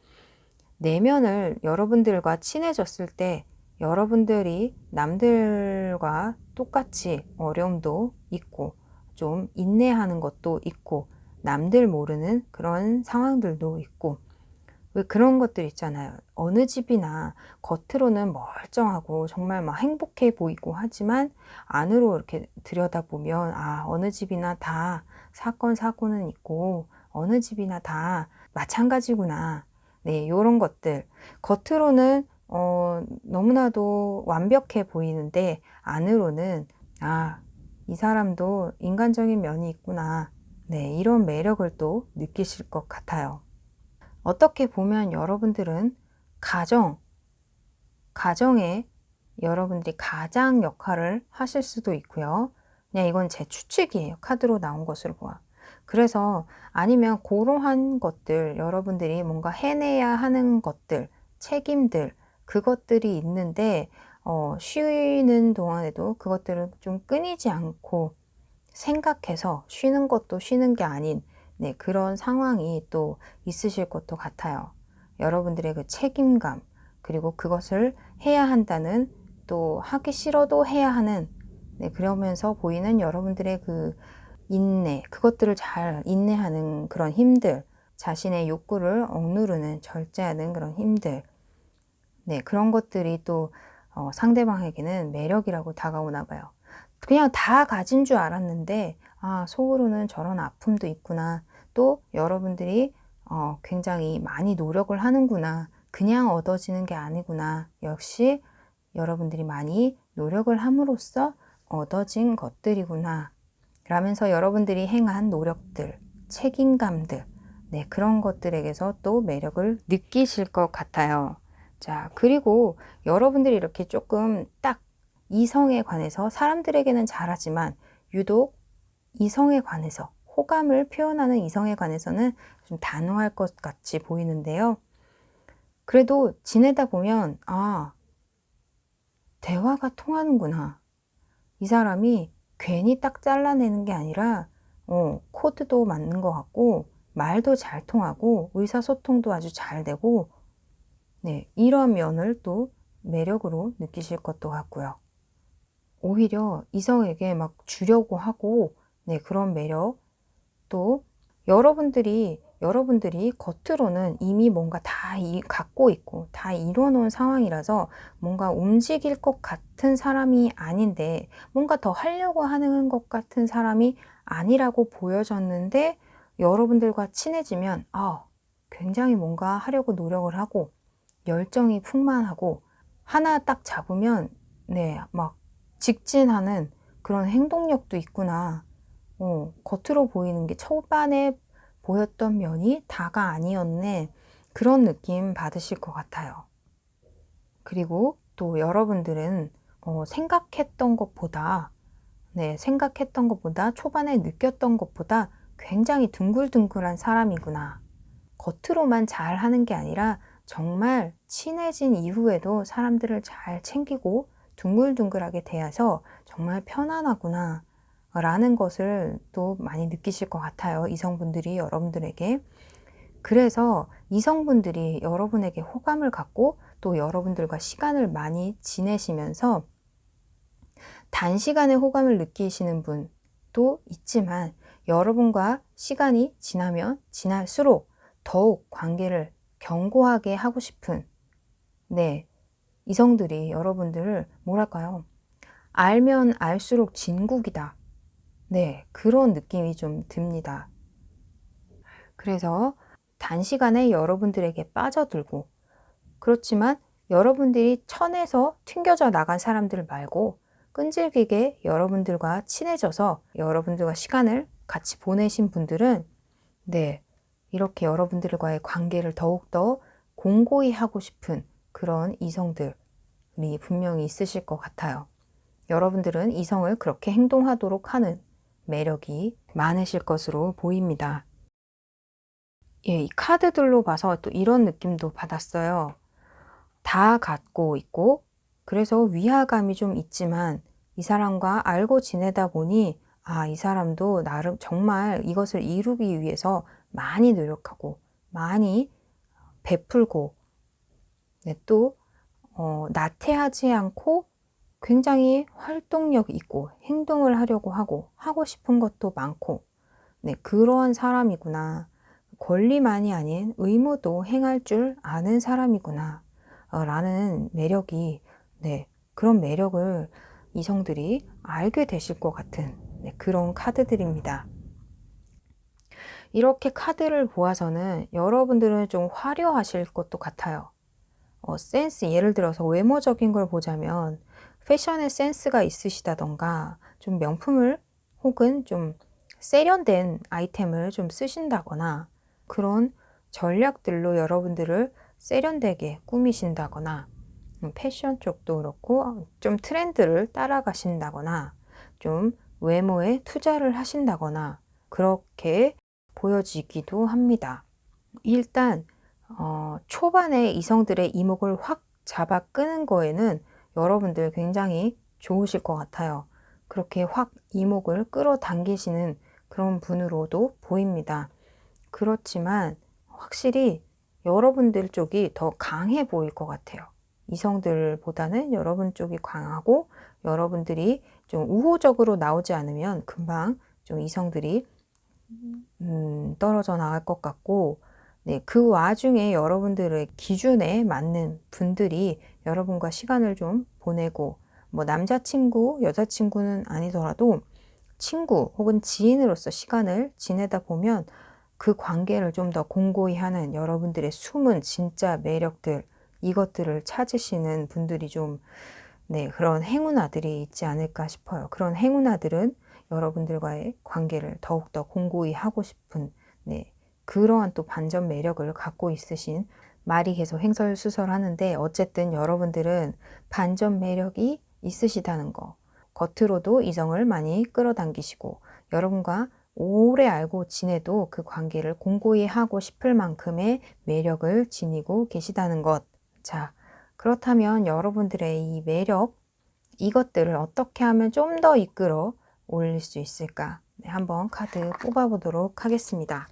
내면을 여러분들과 친해졌을 때 여러분들이 남들과 똑같이 어려움도 있고 좀 인내하는 것도 있고 남들 모르는 그런 상황들도 있고, 왜 그런 것들 있잖아요. 어느 집이나 겉으로는 멀쩡하고 정말 막 행복해 보이고 하지만 안으로 이렇게 들여다보면 어느 집이나 다 사건 사고는 있고 어느 집이나 다 마찬가지구나. 네, 요런 것들. 겉으로는 너무나도 완벽해 보이는데 안으로는 이 사람도 인간적인 면이 있구나. 네, 이런 매력을 또 느끼실 것 같아요. 어떻게 보면 여러분들은 가정에 여러분들이 가장 역할을 하실 수도 있고요. 그냥 이건 제 추측이에요. 카드로 나온 것으로 보아. 그래서 아니면 그러한 것들, 여러분들이 뭔가 해내야 하는 것들, 책임들, 그것들이 있는데 쉬는 동안에도 그것들을 좀 끊이지 않고 생각해서 쉬는 것도 쉬는 게 아닌, 네, 그런 상황이 또 있으실 것도 같아요. 여러분들의 그 책임감, 그리고 그것을 해야 한다는, 또 하기 싫어도 해야 하는, 네, 그러면서 보이는 여러분들의 그 인내, 그것들을 잘 인내하는 그런 힘들, 자신의 욕구를 억누르는, 절제하는 그런 힘들, 네, 그런 것들이 또 상대방에게는 매력이라고 다가오나 봐요. 그냥 다 가진 줄 알았는데 속으로는 저런 아픔도 있구나. 또 여러분들이 굉장히 많이 노력을 하는구나. 그냥 얻어지는 게 아니구나. 역시 여러분들이 많이 노력을 함으로써 얻어진 것들이구나. 라면서 여러분들이 행한 노력들, 책임감들, 네, 그런 것들에게서 또 매력을 느끼실 것 같아요. 자, 그리고 여러분들이 이렇게 조금 딱 이성에 관해서 사람들에게는 잘하지만 유독 이성에 관해서, 호감을 표현하는 이성에 관해서는 좀 단호할 것 같이 보이는데요. 그래도 지내다 보면 대화가 통하는구나. 이 사람이 괜히 딱 잘라내는 게 아니라 코드도 맞는 것 같고 말도 잘 통하고 의사소통도 아주 잘 되고, 네, 이런 면을 또 매력으로 느끼실 것도 같고요. 오히려 이성에게 막 주려고 하고, 네, 그런 매력. 또 여러분들이 겉으로는 이미 뭔가 다 갖고 있고 다 이뤄 놓은 상황이라서 뭔가 움직일 것 같은 사람이 아닌데, 뭔가 더 하려고 하는 것 같은 사람이 아니라고 보여졌는데, 여러분들과 친해지면 굉장히 뭔가 하려고 노력을 하고 열정이 풍만하고 하나 딱 잡으면, 네, 막 직진하는 그런 행동력도 있구나. 겉으로 보이는 게 초반에 보였던 면이 다가 아니었네. 그런 느낌 받으실 것 같아요. 그리고 또 여러분들은 생각했던 것보다, 초반에 느꼈던 것보다 굉장히 둥글둥글한 사람이구나. 겉으로만 잘 하는 게 아니라 정말 친해진 이후에도 사람들을 잘 챙기고 둥글둥글하게 대해서 정말 편안하구나 라는 것을 또 많이 느끼실 것 같아요. 이성분들이 여러분들에게. 그래서 이성분들이 여러분에게 호감을 갖고 또 여러분들과 시간을 많이 지내시면서 단시간에 호감을 느끼시는 분도 있지만, 여러분과 시간이 지나면 지날수록 더욱 관계를 견고하게 하고 싶은, 네, 이성들이 여러분들을 뭐랄까요? 알면 알수록 진국이다. 네, 그런 느낌이 좀 듭니다. 그래서 단시간에 여러분들에게 빠져들고, 그렇지만 여러분들이 천에서 튕겨져 나간 사람들 말고 끈질기게 여러분들과 친해져서 여러분들과 시간을 같이 보내신 분들은 이렇게 여러분들과의 관계를 더욱더 공고히 하고 싶은 그런 이성들이 분명히 있으실 것 같아요. 여러분들은 이성을 그렇게 행동하도록 하는 매력이 많으실 것으로 보입니다. 이 카드들로 봐서 또 이런 느낌도 받았어요. 다 갖고 있고, 그래서 위화감이 좀 있지만 이 사람과 알고 지내다 보니 이 사람도 나름 정말 이것을 이루기 위해서 많이 노력하고 많이 베풀고, 또 나태하지 않고 굉장히 활동력 있고 행동을 하려고 하고 싶은 것도 많고, 그러한 사람이구나. 권리만이 아닌 의무도 행할 줄 아는 사람이구나 라는 매력이, 그런 매력을 이성들이 알게 되실 것 같은 그런 카드들입니다. 이렇게 카드를 보아서는 여러분들은 좀 화려하실 것도 같아요. 센스, 예를 들어서 외모적인 걸 보자면 패션에 센스가 있으시다던가 좀 명품을 혹은 좀 세련된 아이템을 좀 쓰신다거나 그런 전략들로 여러분들을 세련되게 꾸미신다거나 패션 쪽도 그렇고 좀 트렌드를 따라가신다거나 좀 외모에 투자를 하신다거나 그렇게 보여지기도 합니다. 일단 초반에 이성들의 이목을 확 잡아 끄는 거에는 여러분들 굉장히 좋으실 것 같아요. 그렇게 확 이목을 끌어당기시는 그런 분으로도 보입니다. 그렇지만 확실히 여러분들 쪽이 더 강해 보일 것 같아요. 이성들보다는 여러분 쪽이 강하고, 여러분들이 좀 우호적으로 나오지 않으면 금방 좀 이성들이 떨어져 나갈 것 같고, 그 와중에 여러분들의 기준에 맞는 분들이 여러분과 시간을 좀 보내고, 뭐 남자친구, 여자친구는 아니더라도 친구 혹은 지인으로서 시간을 지내다 보면 그 관계를 좀 더 공고히 하는 여러분들의 숨은 진짜 매력들, 이것들을 찾으시는 분들이 좀 그런 행운아들이 있지 않을까 싶어요. 그런 행운아들은 여러분들과의 관계를 더욱더 공고히 하고 싶은 그러한 또 반전 매력을 갖고 있으신, 말이 계속 횡설수설하는데 어쨌든 여러분들은 반전 매력이 있으시다는 거, 겉으로도 이성을 많이 끌어당기시고 여러분과 오래 알고 지내도 그 관계를 공고히 하고 싶을 만큼의 매력을 지니고 계시다는 것. 자, 그렇다면 여러분들의 이 매력, 이것들을 어떻게 하면 좀 더 이끌어 올릴 수 있을까? 한번 카드 뽑아보도록 하겠습니다.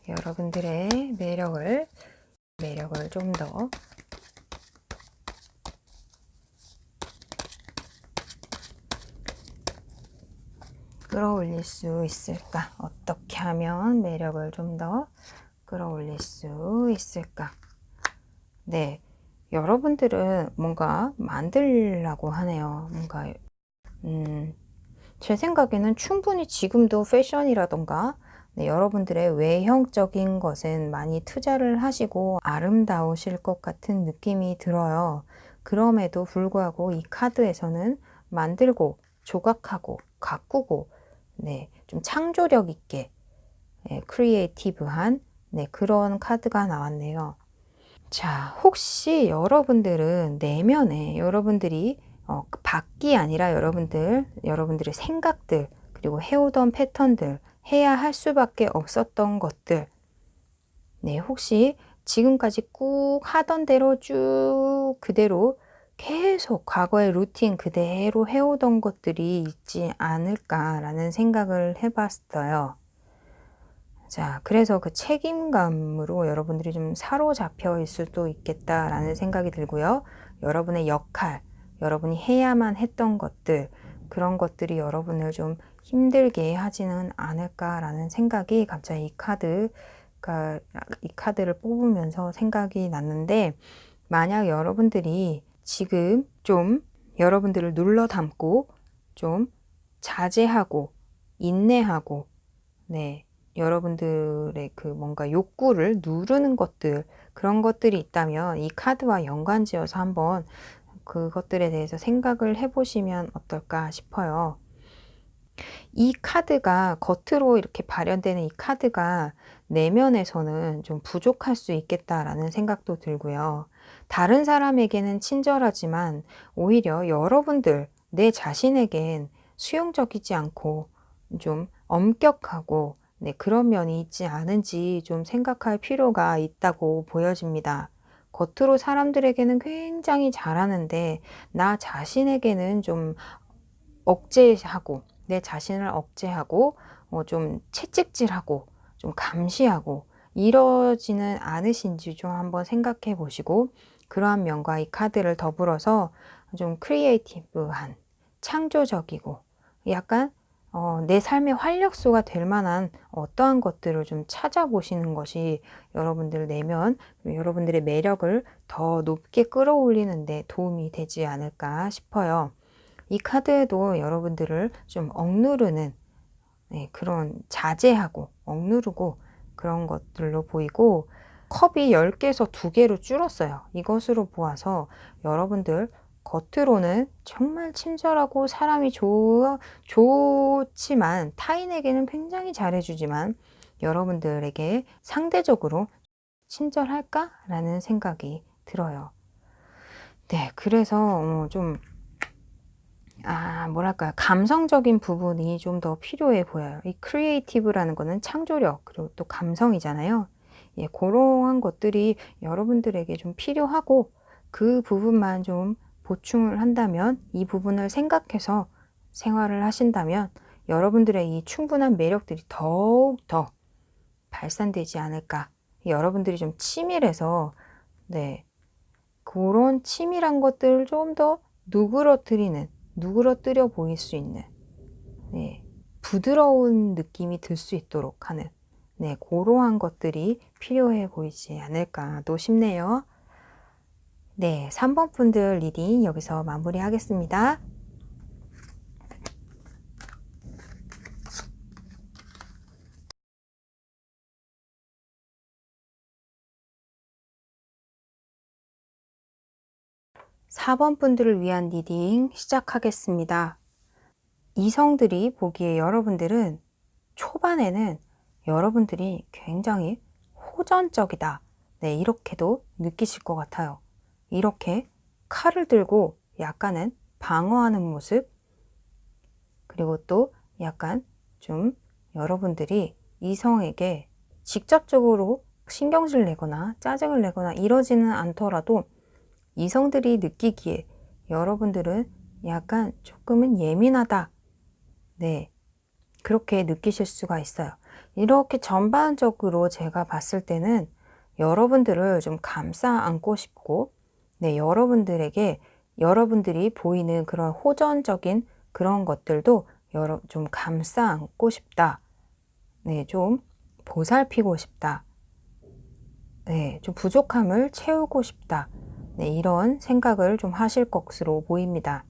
여러분들의 매력을 좀 더 끌어올릴 수 있을까? 어떻게 하면 매력을 좀 더 끌어올릴 수 있을까? 여러분들은 뭔가 만들려고 하네요. 뭔가 제 생각에는 충분히 지금도 패션이라던가 여러분들의 외형적인 것은 많이 투자를 하시고 아름다우실 것 같은 느낌이 들어요. 그럼에도 불구하고 이 카드에서는 만들고 조각하고 가꾸고 좀 창조력 있게 크리에이티브한 그런 카드가 나왔네요. 자, 혹시 여러분들은 내면에 여러분들이 밖이 아니라 여러분들의 생각들, 그리고 해오던 패턴들, 해야 할 수밖에 없었던 것들, 혹시 지금까지 꾹 하던 대로 쭉 그대로 계속 과거의 루틴 그대로 해오던 것들이 있지 않을까라는 생각을 해봤어요. 자, 그래서 그 책임감으로 여러분들이 좀 사로잡혀 있을 수도 있겠다라는 생각이 들고요. 여러분의 역할, 여러분이 해야만 했던 것들, 그런 것들이 여러분을 좀 힘들게 하지는 않을까라는 생각이 갑자기 이 카드를 뽑으면서 생각이 났는데, 만약 여러분들이 지금 좀 여러분들을 눌러 담고 좀 자제하고 인내하고 네, 여러분들의 그 뭔가 욕구를 누르는 것들, 그런 것들이 있다면 이 카드와 연관지어서 한번 그것들에 대해서 생각을 해보시면 어떨까 싶어요. 이 카드가 겉으로 이렇게 발현되는 이 카드가 내면에서는 좀 부족할 수 있겠다라는 생각도 들고요. 다른 사람에게는 친절하지만 오히려 여러분들, 내 자신에겐 수용적이지 않고 좀 엄격하고 네, 그런 면이 있지 않은지 좀 생각할 필요가 있다고 보여집니다. 겉으로 사람들에게는 굉장히 잘하는데 나 자신에게는 좀 억제하고 내 자신을 억제하고 좀 채찍질하고 좀 감시하고 이러지는 않으신지 좀 한번 생각해 보시고 그러한 면과 이 카드를 더불어서 좀 크리에이티브한 창조적이고 약간 내 삶의 활력소가 될 만한 어떠한 것들을 좀 찾아보시는 것이 여러분들 내면 여러분들의 매력을 더 높게 끌어올리는 데 도움이 되지 않을까 싶어요. 이 카드도 여러분들을 좀 억누르는 네, 그런 자제하고 억누르고 그런 것들로 보이고 컵이 10개에서 2개로 줄었어요. 이것으로 보아서 여러분들 겉으로는 정말 친절하고 사람이 좋지만 타인에게는 굉장히 잘해주지만 여러분들에게 상대적으로 친절할까라는 생각이 들어요. 네, 그래서 좀 뭐랄까요. 감성적인 부분이 좀 더 필요해 보여요. 이 크리에이티브라는 거는 창조력, 그리고 또 감성이잖아요. 예, 그러한 것들이 여러분들에게 좀 필요하고 그 부분만 좀 보충을 한다면 이 부분을 생각해서 생활을 하신다면 여러분들의 이 충분한 매력들이 더욱 더 발산되지 않을까. 여러분들이 좀 치밀해서 네, 그런 치밀한 것들을 좀 더 누그러뜨려 보일 수 있는 네, 부드러운 느낌이 들 수 있도록 하는 네, 그러한 것들이 필요해 보이지 않을까도 싶네요. 네, 3번 분들 리딩 여기서 마무리하겠습니다. (4번) 분들을 위한 리딩 시작하겠습니다. 이성들이 보기에 여러분들은 초반에는 여러분들이 굉장히 호전적이다. 네, 이렇게도 느끼실 것 같아요. 이렇게 칼을 들고 약간은 방어하는 모습, 그리고 또 약간 좀 여러분들이 이성에게 직접적으로 신경질 내거나 짜증을 내거나 이러지는 않더라도 이성들이 느끼기에 여러분들은 약간 조금은 예민하다. 네, 그렇게 느끼실 수가 있어요. 이렇게 전반적으로 제가 봤을 때는 여러분들을 좀 감싸 안고 싶고, 네, 여러분들이 보이는 그런 호전적인 그런 것들도 좀 감싸 안고 싶다. 네, 좀 보살피고 싶다. 네, 좀 부족함을 채우고 싶다. 네, 이런 생각을 좀 하실 것으로 보입니다.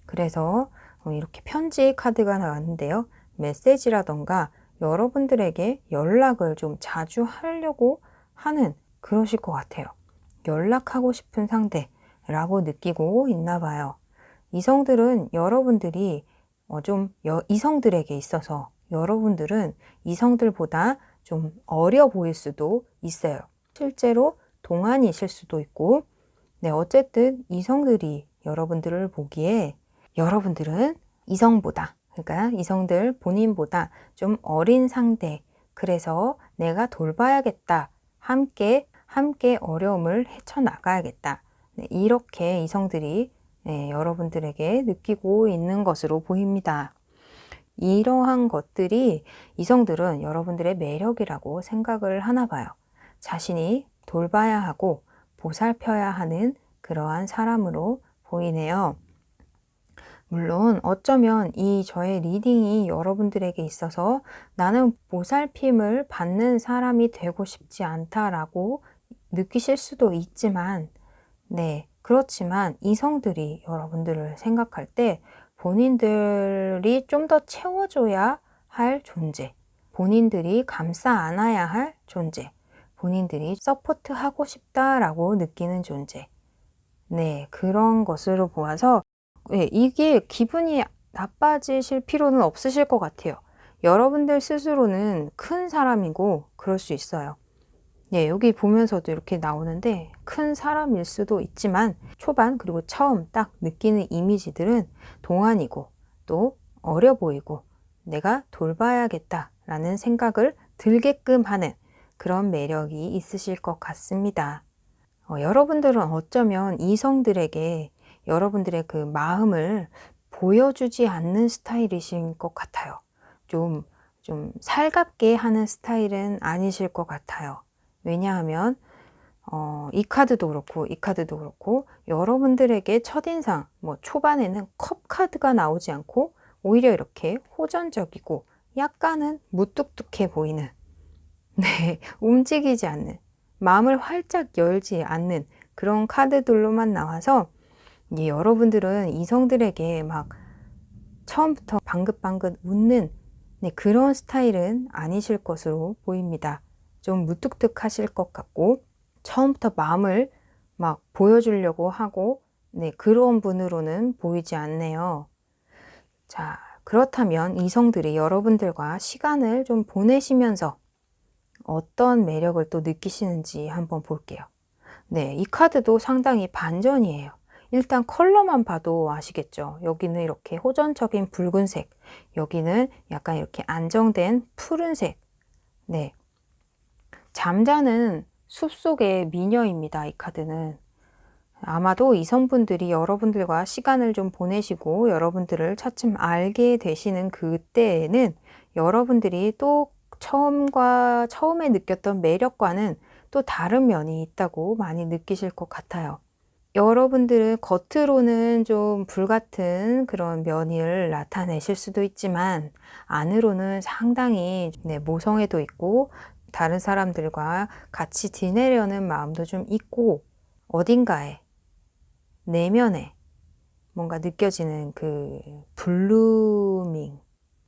그래서 이렇게 편지 카드가 나왔는데요. 메시지라던가 여러분들에게 연락을 좀 자주 하려고 하는 그러실 것 같아요. 연락하고 싶은 상대라고 느끼고 있나 봐요. 이성들은 여러분들이 이성들에게 있어서 여러분들은 이성들보다 좀 어려 보일 수도 있어요. 실제로 동안이실 수도 있고, 네, 어쨌든 이성들이 여러분들을 보기에 여러분들은 그러니까 이성들 본인보다 좀 어린 상대, 그래서 내가 돌봐야겠다. 함께 어려움을 헤쳐나가야겠다. 네, 이렇게 이성들이 네, 여러분들에게 느끼고 있는 것으로 보입니다. 이러한 것들이 이성들은 여러분들의 매력이라고 생각을 하나 봐요. 자신이 돌봐야 하고 보살펴야 하는 그러한 사람으로 보이네요. 물론 어쩌면 이 저의 리딩이 여러분들에게 있어서 나는 보살핌을 받는 사람이 되고 싶지 않다라고 느끼실 수도 있지만, 네, 그렇지만 이성들이 여러분들을 생각할 때 본인들이 좀 더 채워줘야 할 존재, 본인들이 감싸 안아야 할 존재, 본인들이 서포트하고 싶다라고 느끼는 존재. 네, 그런 것으로 보아서 이게 기분이 나빠지실 필요는 없으실 것 같아요. 여러분들 스스로는 큰 사람이고 그럴 수 있어요. 예, 여기 보면서도 이렇게 나오는데 큰 사람일 수도 있지만 초반 그리고 처음 딱 느끼는 이미지들은 동안이고 또 어려 보이고 내가 돌봐야겠다라는 생각을 들게끔 하는 그런 매력이 있으실 것 같습니다. 여러분들은 어쩌면 이성들에게 여러분들의 그 마음을 보여주지 않는 스타일이신 것 같아요. 좀 살갑게 하는 스타일은 아니실 것 같아요. 왜냐하면 이 카드도 그렇고 이 카드도 그렇고 여러분들에게 첫인상 초반에는 컵 카드가 나오지 않고 오히려 이렇게 호전적이고 약간은 무뚝뚝해 보이는 네, 움직이지 않는 마음을 활짝 열지 않는 그런 카드들로만 나와서 여러분들은 이성들에게 막 처음부터 방긋방긋 웃는 그런 스타일은 아니실 것으로 보입니다. 좀 무뚝뚝하실 것 같고 처음부터 마음을 막 보여주려고 하고 그런 분으로는 보이지 않네요. 자, 그렇다면 이성들이 여러분들과 시간을 좀 보내시면서 어떤 매력을 또 느끼시는지 한번 볼게요. 네, 이 카드도 상당히 반전이에요. 일단 컬러만 봐도 아시겠죠? 여기는 이렇게 호전적인 붉은색, 여기는 약간 이렇게 안정된 푸른색. 네, 잠자는 숲속의 미녀입니다. 이 카드는. 아마도 이성분들이 여러분들과 시간을 좀 보내시고 여러분들을 차츰 알게 되시는 그때에는 여러분들이 또 처음에 느꼈던 매력과는 또 다른 면이 있다고 많이 느끼실 것 같아요. 여러분들은 겉으로는 좀 불같은 그런 면을 나타내실 수도 있지만 안으로는 상당히 모성애도 있고 다른 사람들과 같이 지내려는 마음도 좀 있고 어딘가에 내면에 뭔가 느껴지는 그 블루밍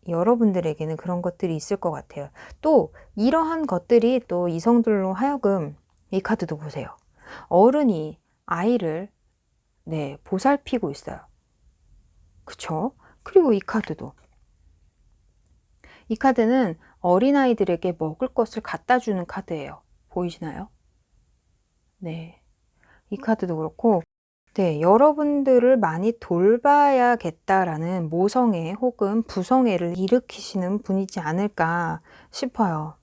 여러분들에게는 그런 것들이 있을 것 같아요. 또 이러한 것들이 또 이성들로 하여금 이 카드도 보세요. 어른이 아이를 보살피고 있어요. 그쵸? 그리고 이 카드도 이 카드는 어린아이들에게 먹을 것을 갖다 주는 카드예요. 보이시나요? 네. 이 카드도 그렇고 여러분들을 많이 돌봐야겠다라는 모성애 혹은 부성애를 일으키시는 분이지 않을까 싶어요.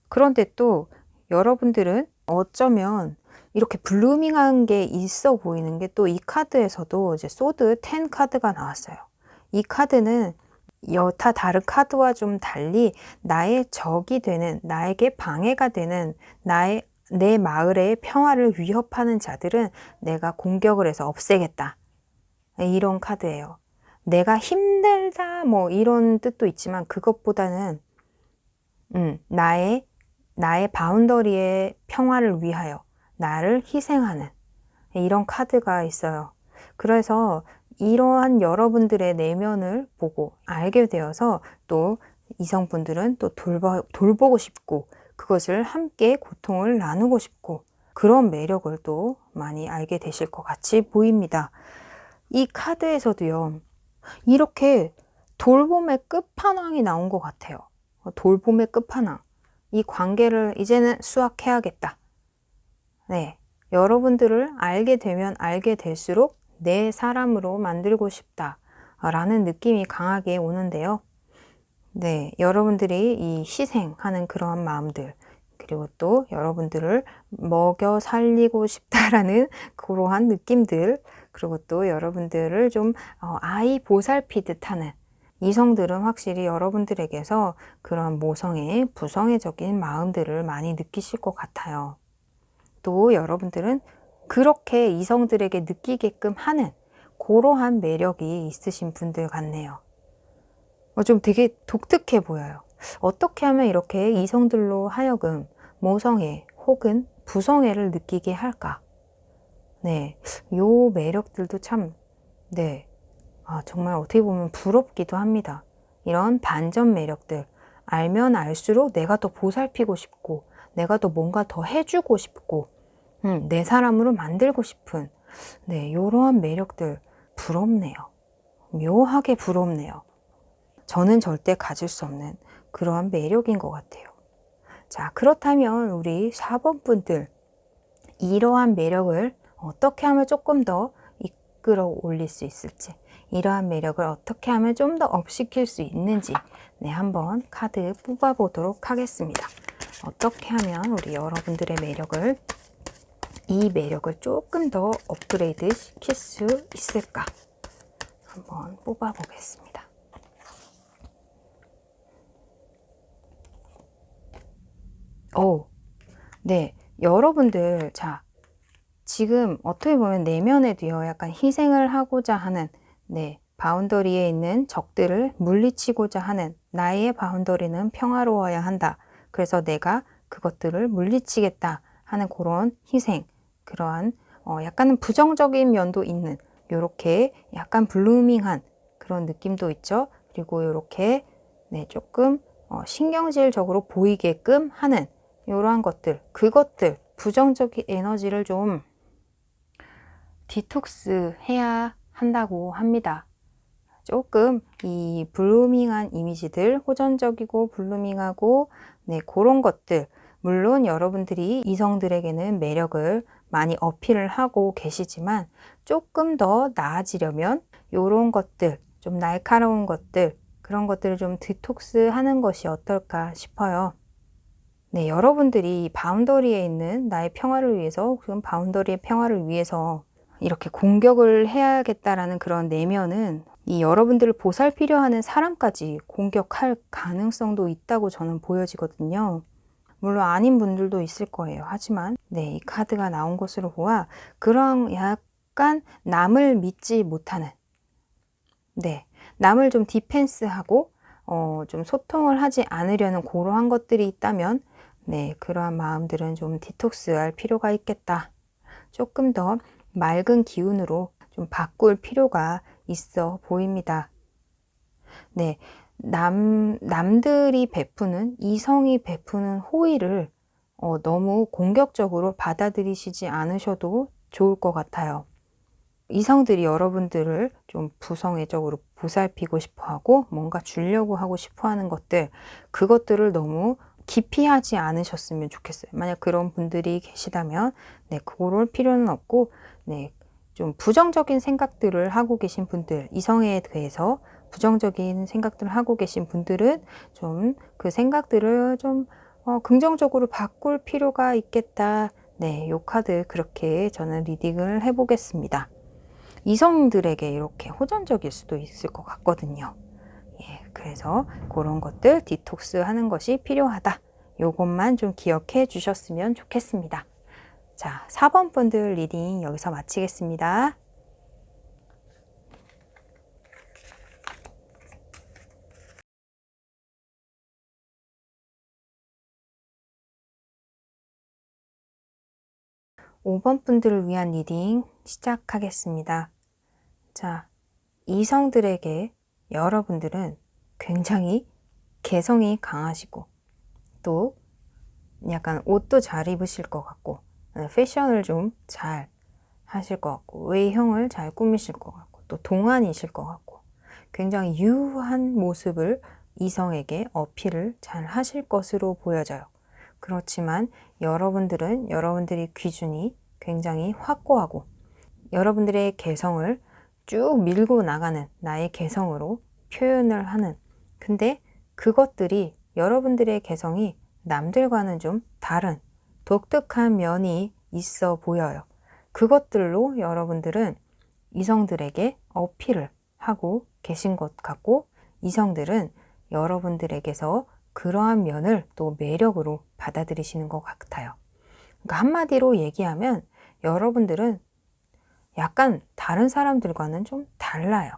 그런데 또 여러분들은 어쩌면 이렇게 블루밍한 게 있어 보이는 게 또 이 카드에서도 이제 소드 10 카드가 나왔어요. 이 카드는 여타 다른 카드와 좀 달리 나의 적이 되는, 나에게 방해가 되는, 내 마을의 평화를 위협하는 자들은 내가 공격을 해서 없애겠다. 이런 카드예요. 내가 힘들다 이런 뜻도 있지만 그것보다는 나의 바운더리의 평화를 위하여 나를 희생하는 이런 카드가 있어요. 그래서 이러한 여러분들의 내면을 보고 알게 되어서 또 이성분들은 또 돌보고 싶고 그것을 함께 고통을 나누고 싶고 그런 매력을 또 많이 알게 되실 것 같이 보입니다. 이 카드에서도요, 이렇게 돌봄의 끝판왕이 나온 것 같아요. 돌봄의 끝판왕. 이 관계를 이제는 수확해야겠다. 네. 여러분들을 알게 되면 알게 될수록 내 사람으로 만들고 싶다. 라는 느낌이 강하게 오는데요. 네. 여러분들이 이 희생하는 그러한 마음들, 그리고 또 여러분들을 먹여 살리고 싶다라는 그러한 느낌들, 그리고 또 여러분들을 좀 아이 보살피듯 하는 이성들은 확실히 여러분들에게서 그런 모성애, 부성애적인 마음들을 많이 느끼실 것 같아요. 또 여러분들은 그렇게 이성들에게 느끼게끔 하는 그러한 매력이 있으신 분들 같네요. 좀 되게 독특해 보여요. 어떻게 하면 이렇게 이성들로 하여금 모성애 혹은 부성애를 느끼게 할까? 네, 요 매력들도 참, 정말 어떻게 보면 부럽기도 합니다. 이런 반전 매력들. 알면 알수록 내가 더 보살피고 싶고, 내가 더 뭔가 더 해주고 싶고, 내 사람으로 만들고 싶은, 네, 이러한 매력들 부럽네요. 묘하게 부럽네요. 저는 절대 가질 수 없는 그러한 매력인 것 같아요. 자, 그렇다면 우리 4번 분들, 이러한 매력을 어떻게 하면 조금 더 이끌어 올릴 수 있을지, 이러한 매력을 어떻게 하면 좀 더 업시킬 수 있는지, 네, 한번 카드 뽑아 보도록 하겠습니다. 어떻게 하면 우리 여러분들의 매력을, 이 매력을 조금 더 업그레이드 시킬 수 있을까? 한번 뽑아 보겠습니다. 네, 여러분들, 자, 지금 어떻게 보면 내면에도요, 약간 희생을 하고자 하는, 네, 바운더리에 있는 적들을 물리치고자 하는, 나의 바운더리는 평화로워야 한다. 그래서 내가 그것들을 물리치겠다 하는 그런 희생, 그러한 약간은 부정적인 면도 있는, 요렇게 약간 블루밍한 그런 느낌도 있죠. 그리고 요렇게, 네, 조금 신경질적으로 보이게끔 하는 이러한 것들, 그것들, 부정적인 에너지를 좀 디톡스 해야 한다고 합니다. 조금 이 블루밍한 이미지들, 호전적이고 블루밍하고, 네, 그런 것들, 물론 여러분들이 이성들에게는 매력을 많이 어필을 하고 계시지만 조금 더 나아지려면 이런 것들, 좀 날카로운 것들, 그런 것들을 좀 디톡스 하는 것이 어떨까 싶어요. 네, 여러분들이 바운더리에 있는 나의 평화를 위해서, 그럼 바운더리의 평화를 위해서 이렇게 공격을 해야겠다라는 그런 내면은 이 여러분들을 보살피려 하는 사람까지 공격할 가능성도 있다고 저는 보여지거든요. 물론 아닌 분들도 있을 거예요. 하지만 네, 이 카드가 나온 것으로 보아 그런 약간 남을 믿지 못하는, 네, 남을 좀 디펜스하고 좀 소통을 하지 않으려는 그러한 것들이 있다면, 네, 그러한 마음들은 좀 디톡스할 필요가 있겠다. 조금 더 맑은 기운으로 좀 바꿀 필요가 있어 보입니다. 네, 남들이 베푸는, 이성이 베푸는 호의를 너무 공격적으로 받아들이시지 않으셔도 좋을 것 같아요. 이성들이 여러분들을 좀 부성애적으로 보살피고 싶어 하고 뭔가 주려고 하고 싶어 하는 것들, 그것들을 너무 깊이 하지 않으셨으면 좋겠어요. 만약 그런 분들이 계시다면, 네, 그럴 필요는 없고, 네, 좀 부정적인 생각들을 하고 계신 분들, 이성에 대해서 부정적인 생각들을 하고 계신 분들은 좀 그 생각들을 좀 긍정적으로 바꿀 필요가 있겠다. 네, 요 카드 그렇게 저는 리딩을 해보겠습니다. 이성들에게 이렇게 호전적일 수도 있을 것 같거든요. 예, 그래서 그런 것들 디톡스 하는 것이 필요하다. 요것만 좀 기억해 주셨으면 좋겠습니다. 자, 4번 분들 리딩 여기서 마치겠습니다. (5번) 분들을 위한 리딩 시작하겠습니다. 자, 이성들에게 여러분들은 굉장히 개성이 강하시고, 또 약간 옷도 잘 입으실 것 같고, 패션을 좀 잘 하실 것 같고, 외형을 잘 꾸미실 것 같고, 또 동안이실 것 같고, 굉장히 유한 모습을 이성에게 어필을 잘 하실 것으로 보여져요. 그렇지만 여러분들은 여러분들의 기준이 굉장히 확고하고, 여러분들의 개성을 쭉 밀고 나가는 나의 개성으로 표현을 하는, 근데 그것들이 여러분들의 개성이 남들과는 좀 다른 독특한 면이 있어 보여요. 그것들로 여러분들은 이성들에게 어필을 하고 계신 것 같고, 이성들은 여러분들에게서 그러한 면을 또 매력으로 받아들이시는 것 같아요. 그러니까 한마디로 얘기하면 여러분들은 약간 다른 사람들과는 좀 달라요.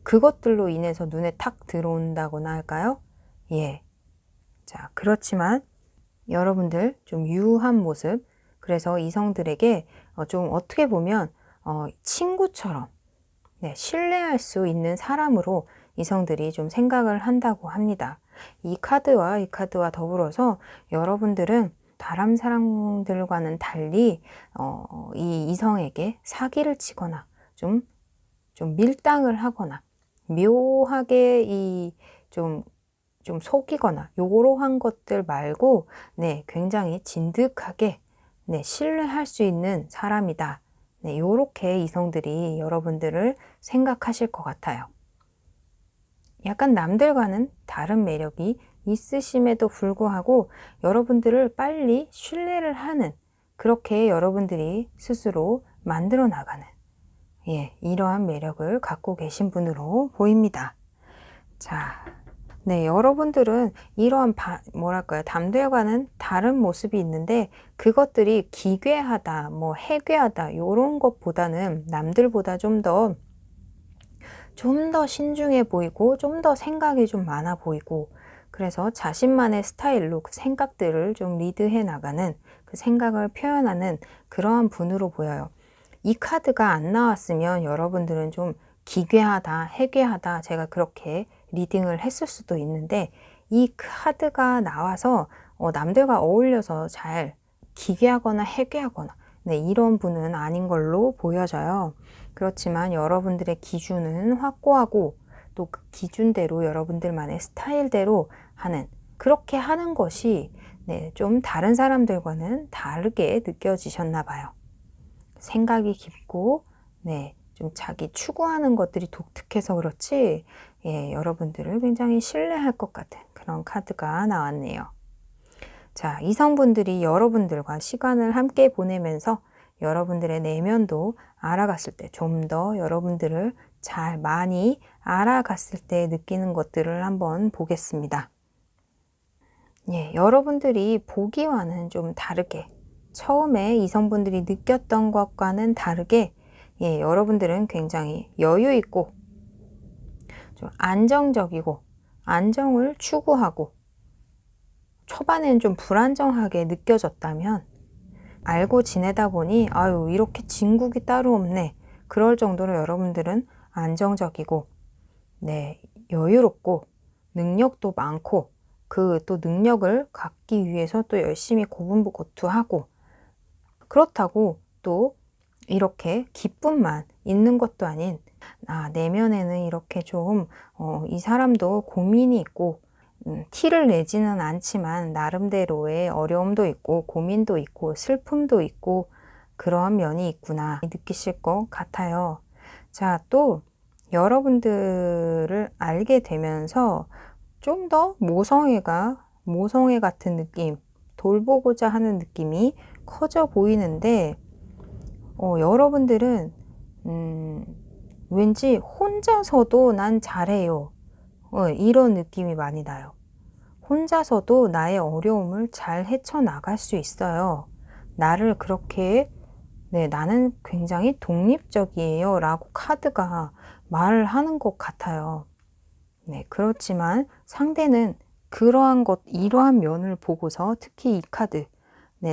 그것들로 인해서 눈에 탁 들어온다고나 할까요? 예. 자, 그렇지만 여러분들 좀 유한 모습, 그래서 이성들에게 좀 어떻게 보면 친구처럼, 네, 신뢰할 수 있는 사람으로 이성들이 좀 생각을 한다고 합니다. 이 카드와 더불어서 여러분들은 다른 사람들과는 달리 이 이성에게 사기를 치거나 좀 밀당을 하거나 묘하게 좀 속이거나 요러한 것들 말고 네, 굉장히 진득하게 네, 신뢰할 수 있는 사람이다. 네, 요렇게 이성들이 여러분들을 생각하실 것 같아요. 약간 남들과는 다른 매력이 있으심에도 불구하고 여러분들을 빨리 신뢰를 하는, 그렇게 여러분들이 스스로 만들어 나가는 이러한 매력을 갖고 계신 분으로 보입니다. 자, 네, 여러분들은 이러한 남들과는 다른 모습이 있는데 그것들이 기괴하다, 해괴하다 이런 것보다는 남들보다 좀 더 신중해 보이고 좀 더 생각이 좀 많아 보이고, 그래서 자신만의 스타일로 그 생각들을 좀 리드해 나가는, 그 생각을 표현하는 그러한 분으로 보여요. 이 카드가 안 나왔으면 여러분들은 좀 기괴하다, 해괴하다, 제가 그렇게 리딩을 했을 수도 있는데 이 카드가 나와서 남들과 어울려서 잘 기괴하거나 해괴하거나 네, 이런 분은 아닌 걸로 보여져요. 그렇지만 여러분들의 기준은 확고하고 또 그 기준대로 여러분들만의 스타일대로 하는, 그렇게 하는 것이 네, 좀 다른 사람들과는 다르게 느껴지셨나 봐요. 생각이 깊고 네, 좀 자기 추구하는 것들이 독특해서 그렇지 여러분들을 굉장히 신뢰할 것 같은 그런 카드가 나왔네요. 자, 이성분들이 여러분들과 시간을 함께 보내면서 여러분들의 내면도 알아갔을 때, 좀 더 여러분들을 잘 많이 알아갔을 때 느끼는 것들을 한번 보겠습니다. 여러분들이 보기와는 좀 다르게, 처음에 이성분들이 느꼈던 것과는 다르게 여러분들은 굉장히 여유 있고 좀 안정적이고 안정을 추구하고, 초반엔 좀 불안정하게 느껴졌다면 알고 지내다 보니 아유, 이렇게 진국이 따로 없네, 그럴 정도로 여러분들은 안정적이고 네, 여유롭고 능력도 많고, 그 또 능력을 갖기 위해서 또 열심히 고군분투하고, 그렇다고 또 이렇게 기쁨만 있는 것도 아닌, 내면에는 이렇게 좀 이 사람도 고민이 있고 티를 내지는 않지만 나름대로의 어려움도 있고 고민도 있고 슬픔도 있고 그러한 면이 있구나 느끼실 것 같아요. 자, 또 여러분들을 알게 되면서 좀 더 모성애 같은 느낌, 돌보고자 하는 느낌이 커져 보이는데 여러분들은 왠지 혼자서도 난 잘해요, 이런 느낌이 많이 나요. 혼자서도 나의 어려움을 잘 헤쳐나갈 수 있어요. 나를 그렇게 나는 굉장히 독립적이에요 라고 카드가 말을 하는 것 같아요. 네, 그렇지만 상대는 이러한 면을 보고서, 특히 이 카드,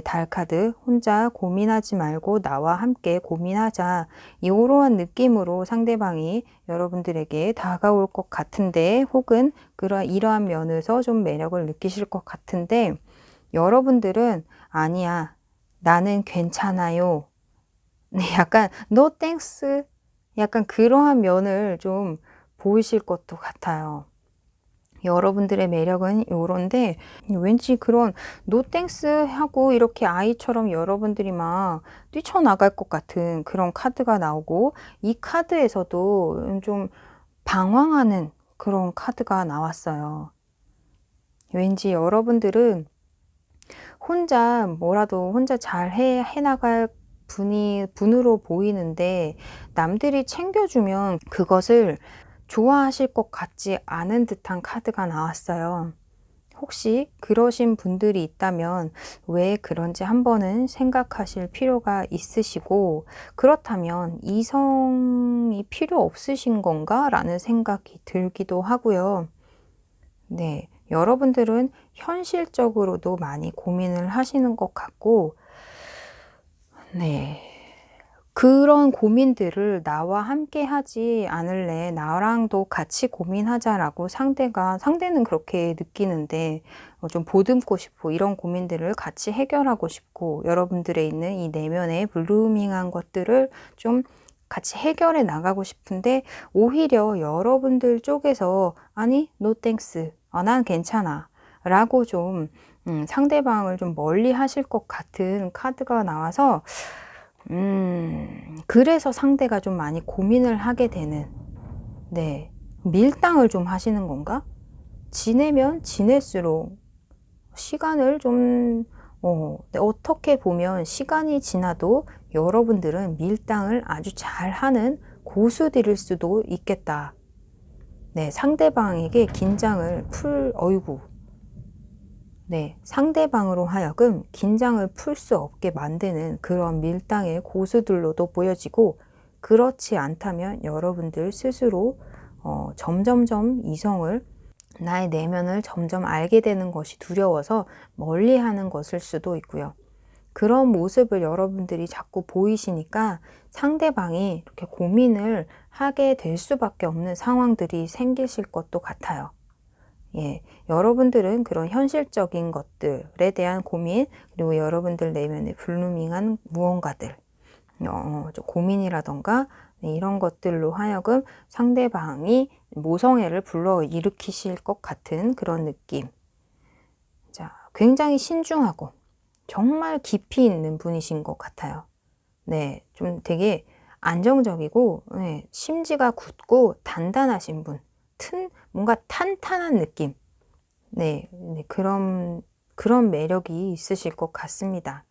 달 카드, 혼자 고민하지 말고 나와 함께 고민하자, 이러한 느낌으로 상대방이 여러분들에게 다가올 것 같은데, 혹은 이러한 면에서 좀 매력을 느끼실 것 같은데, 여러분들은 아니야, 나는 괜찮아요, 약간 no thanks, 약간 그러한 면을 좀 보이실 것도 같아요. 여러분들의 매력은 요런데 왠지 그런 노땡스 하고 이렇게 아이처럼 여러분들이 막 뛰쳐나갈 것 같은 그런 카드가 나오고, 이 카드에서도 좀 방황하는 그런 카드가 나왔어요. 왠지 여러분들은 혼자 잘 해나갈 분으로 보이는데, 남들이 챙겨주면 그것을 좋아하실 것 같지 않은 듯한 카드가 나왔어요. 혹시 그러신 분들이 있다면 왜 그런지 한번은 생각하실 필요가 있으시고, 그렇다면 이성이 필요 없으신 건가? 라는 생각이 들기도 하고요. 네, 여러분들은 현실적으로도 많이 고민을 하시는 것 같고, 네, 그런 고민들을 나와 함께 하지 않을래? 나랑도 같이 고민하자라고 상대는 그렇게 느끼는데 좀 보듬고 싶고 이런 고민들을 같이 해결하고 싶고 여러분들의 있는 이 내면의 블루밍한 것들을 좀 같이 해결해 나가고 싶은데 오히려 여러분들 쪽에서 아니, no thanks. 난 괜찮아. 라고 좀 상대방을 좀 멀리 하실 것 같은 카드가 나와서 그래서 상대가 좀 많이 고민을 하게 되는, 네, 밀당을 좀 하시는 건가? 지내면 지낼수록 시간을 좀, 네, 어떻게 보면 시간이 지나도 여러분들은 밀당을 아주 잘하는 고수들일 수도 있겠다. 네, 상대방에게 긴장을 어이구. 네, 상대방으로 하여금 긴장을 풀 수 없게 만드는 그런 밀당의 고수들로도 보여지고, 그렇지 않다면 여러분들 스스로 점점점 나의 내면을 점점 알게 되는 것이 두려워서 멀리하는 것일 수도 있고요. 그런 모습을 여러분들이 자꾸 보이시니까 상대방이 이렇게 고민을 하게 될 수밖에 없는 상황들이 생기실 것도 같아요. 예, 여러분들은 그런 현실적인 것들에 대한 고민, 그리고 여러분들 내면의 블루밍한 무언가들, 좀 고민이라던가 네, 이런 것들로 하여금 상대방이 모성애를 불러일으키실 것 같은 그런 느낌. 자, 굉장히 신중하고 정말 깊이 있는 분이신 것 같아요. 네, 좀 되게 안정적이고 네, 심지가 굳고 단단하신 분. 뭔가 탄탄한 느낌. 네, 네, 그런 매력이 있으실 것 같습니다.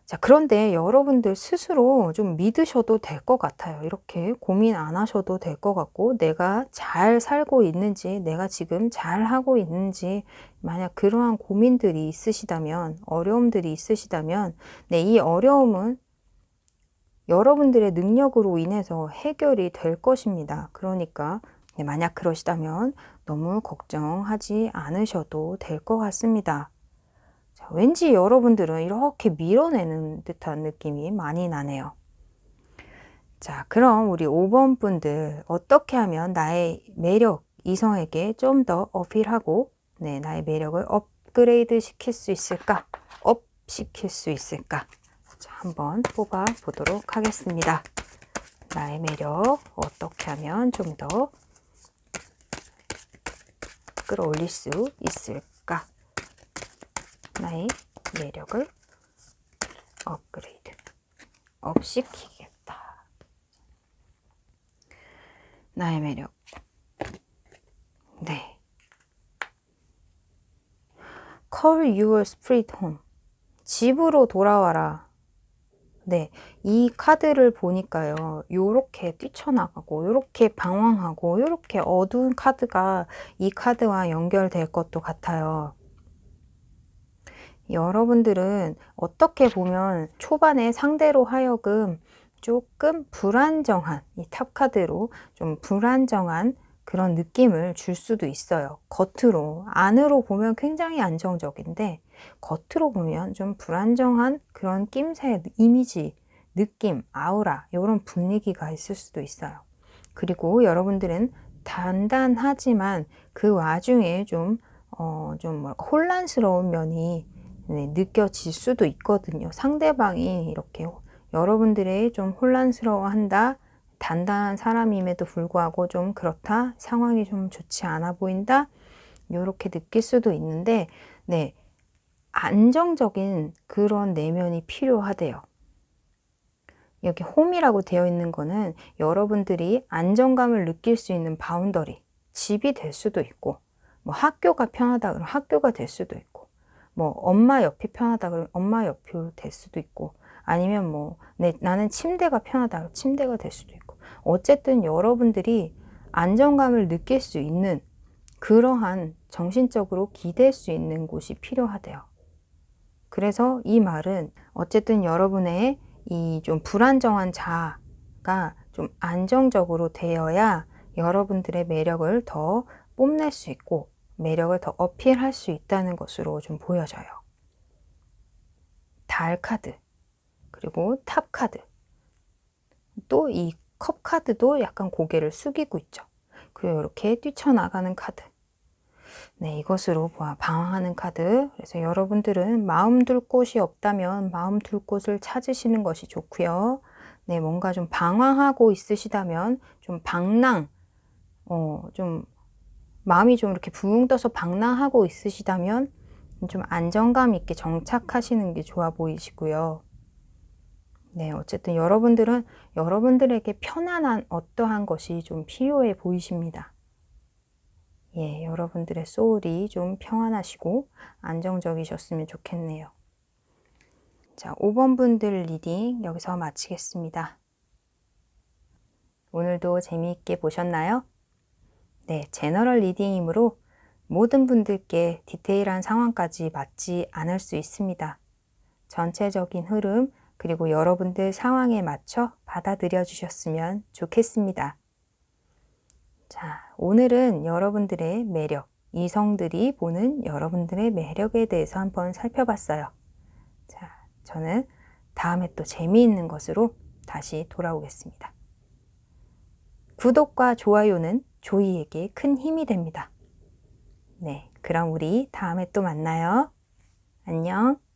자, 그런데 여러분들 스스로 좀 믿으셔도 될 것 같아요. 이렇게 고민 안 하셔도 될 것 같고, 내가 잘 살고 있는지, 내가 지금 잘 하고 있는지, 만약 그러한 고민들이 있으시다면, 어려움들이 있으시다면, 네, 이 어려움은 여러분들의 능력으로 인해서 해결이 될 것입니다. 그러니까 네, 만약 그러시다면 너무 걱정하지 않으셔도 될 것 같습니다. 자, 왠지 여러분들은 이렇게 밀어내는 듯한 느낌이 많이 나네요. 자, 그럼 우리 5번 분들 어떻게 하면 나의 매력 이성에게 좀 더 어필하고 네, 나의 매력을 업그레이드 시킬 수 있을까? 업 시킬 수 있을까? 자, 한번 뽑아 보도록 하겠습니다. 나의 매력 어떻게 하면 좀 더 끌어올릴 수 있을까? 나의 매력을 업그레이드, 업시키겠다. 나의 매력. 네. Call your spirit home. 집으로 돌아와라. 네, 이 카드를 보니까요, 요렇게 뛰쳐나가고, 요렇게 방황하고, 요렇게 어두운 카드가 이 카드와 연결될 것도 같아요. 여러분들은 어떻게 보면 초반에 상대로 하여금 조금 불안정한, 이 탑카드로 좀 불안정한 그런 느낌을 줄 수도 있어요. 안으로 보면 굉장히 안정적인데, 겉으로 보면 좀 불안정한 그런 낌새, 이미지, 느낌, 아우라, 이런 분위기가 있을 수도 있어요. 그리고 여러분들은 단단하지만 그 와중에 좀 혼란스러운 면이 네, 느껴질 수도 있거든요. 상대방이 이렇게 여러분들의 좀 혼란스러워한다, 단단한 사람임에도 불구하고 좀 그렇다, 상황이 좀 좋지 않아 보인다, 이렇게 느낄 수도 있는데, 네, 안정적인 그런 내면이 필요하대요. 여기 홈이라고 되어 있는 거는 여러분들이 안정감을 느낄 수 있는 바운더리, 집이 될 수도 있고, 뭐 학교가 편하다 그러면 학교가 될 수도 있고, 뭐 엄마 옆이 편하다 그러면 엄마 옆이 될 수도 있고, 아니면 뭐 나는 침대가 편하다 그러면 침대가 될 수도 있고, 어쨌든 여러분들이 안정감을 느낄 수 있는 그러한 정신적으로 기댈 수 있는 곳이 필요하대요. 그래서 이 말은 어쨌든 여러분의 이 좀 불안정한 자아가 좀 안정적으로 되어야 여러분들의 매력을 더 뽐낼 수 있고 매력을 더 어필할 수 있다는 것으로 좀 보여져요. 달 카드, 그리고 탑 카드. 또 이 컵 카드도 약간 고개를 숙이고 있죠. 그리고 이렇게 뛰쳐나가는 카드. 네, 이것으로 방황하는 카드. 그래서 여러분들은 마음 둘 곳이 없다면 마음 둘 곳을 찾으시는 것이 좋고요. 네, 뭔가 좀 방황하고 있으시다면 좀 좀 마음이 좀 이렇게 붕 떠서 방랑하고 있으시다면 좀 안정감 있게 정착하시는 게 좋아 보이시고요. 네, 어쨌든 여러분들은 여러분들에게 편안한 어떠한 것이 좀 필요해 보이십니다. 예, 여러분들의 소울이 좀 평안하시고 안정적이셨으면 좋겠네요. 자, 5번 분들 리딩 여기서 마치겠습니다. 오늘도 재미있게 보셨나요? 네, 제너럴 리딩이므로 모든 분들께 디테일한 상황까지 맞지 않을 수 있습니다. 전체적인 흐름 그리고 여러분들 상황에 맞춰 받아들여 주셨으면 좋겠습니다. 자, 오늘은 여러분들의 매력, 이성들이 보는 여러분들의 매력에 대해서 한번 살펴봤어요. 자, 저는 다음에 또 재미있는 것으로 다시 돌아오겠습니다. 구독과 좋아요는 조이에게 큰 힘이 됩니다. 네, 그럼 우리 다음에 또 만나요. 안녕.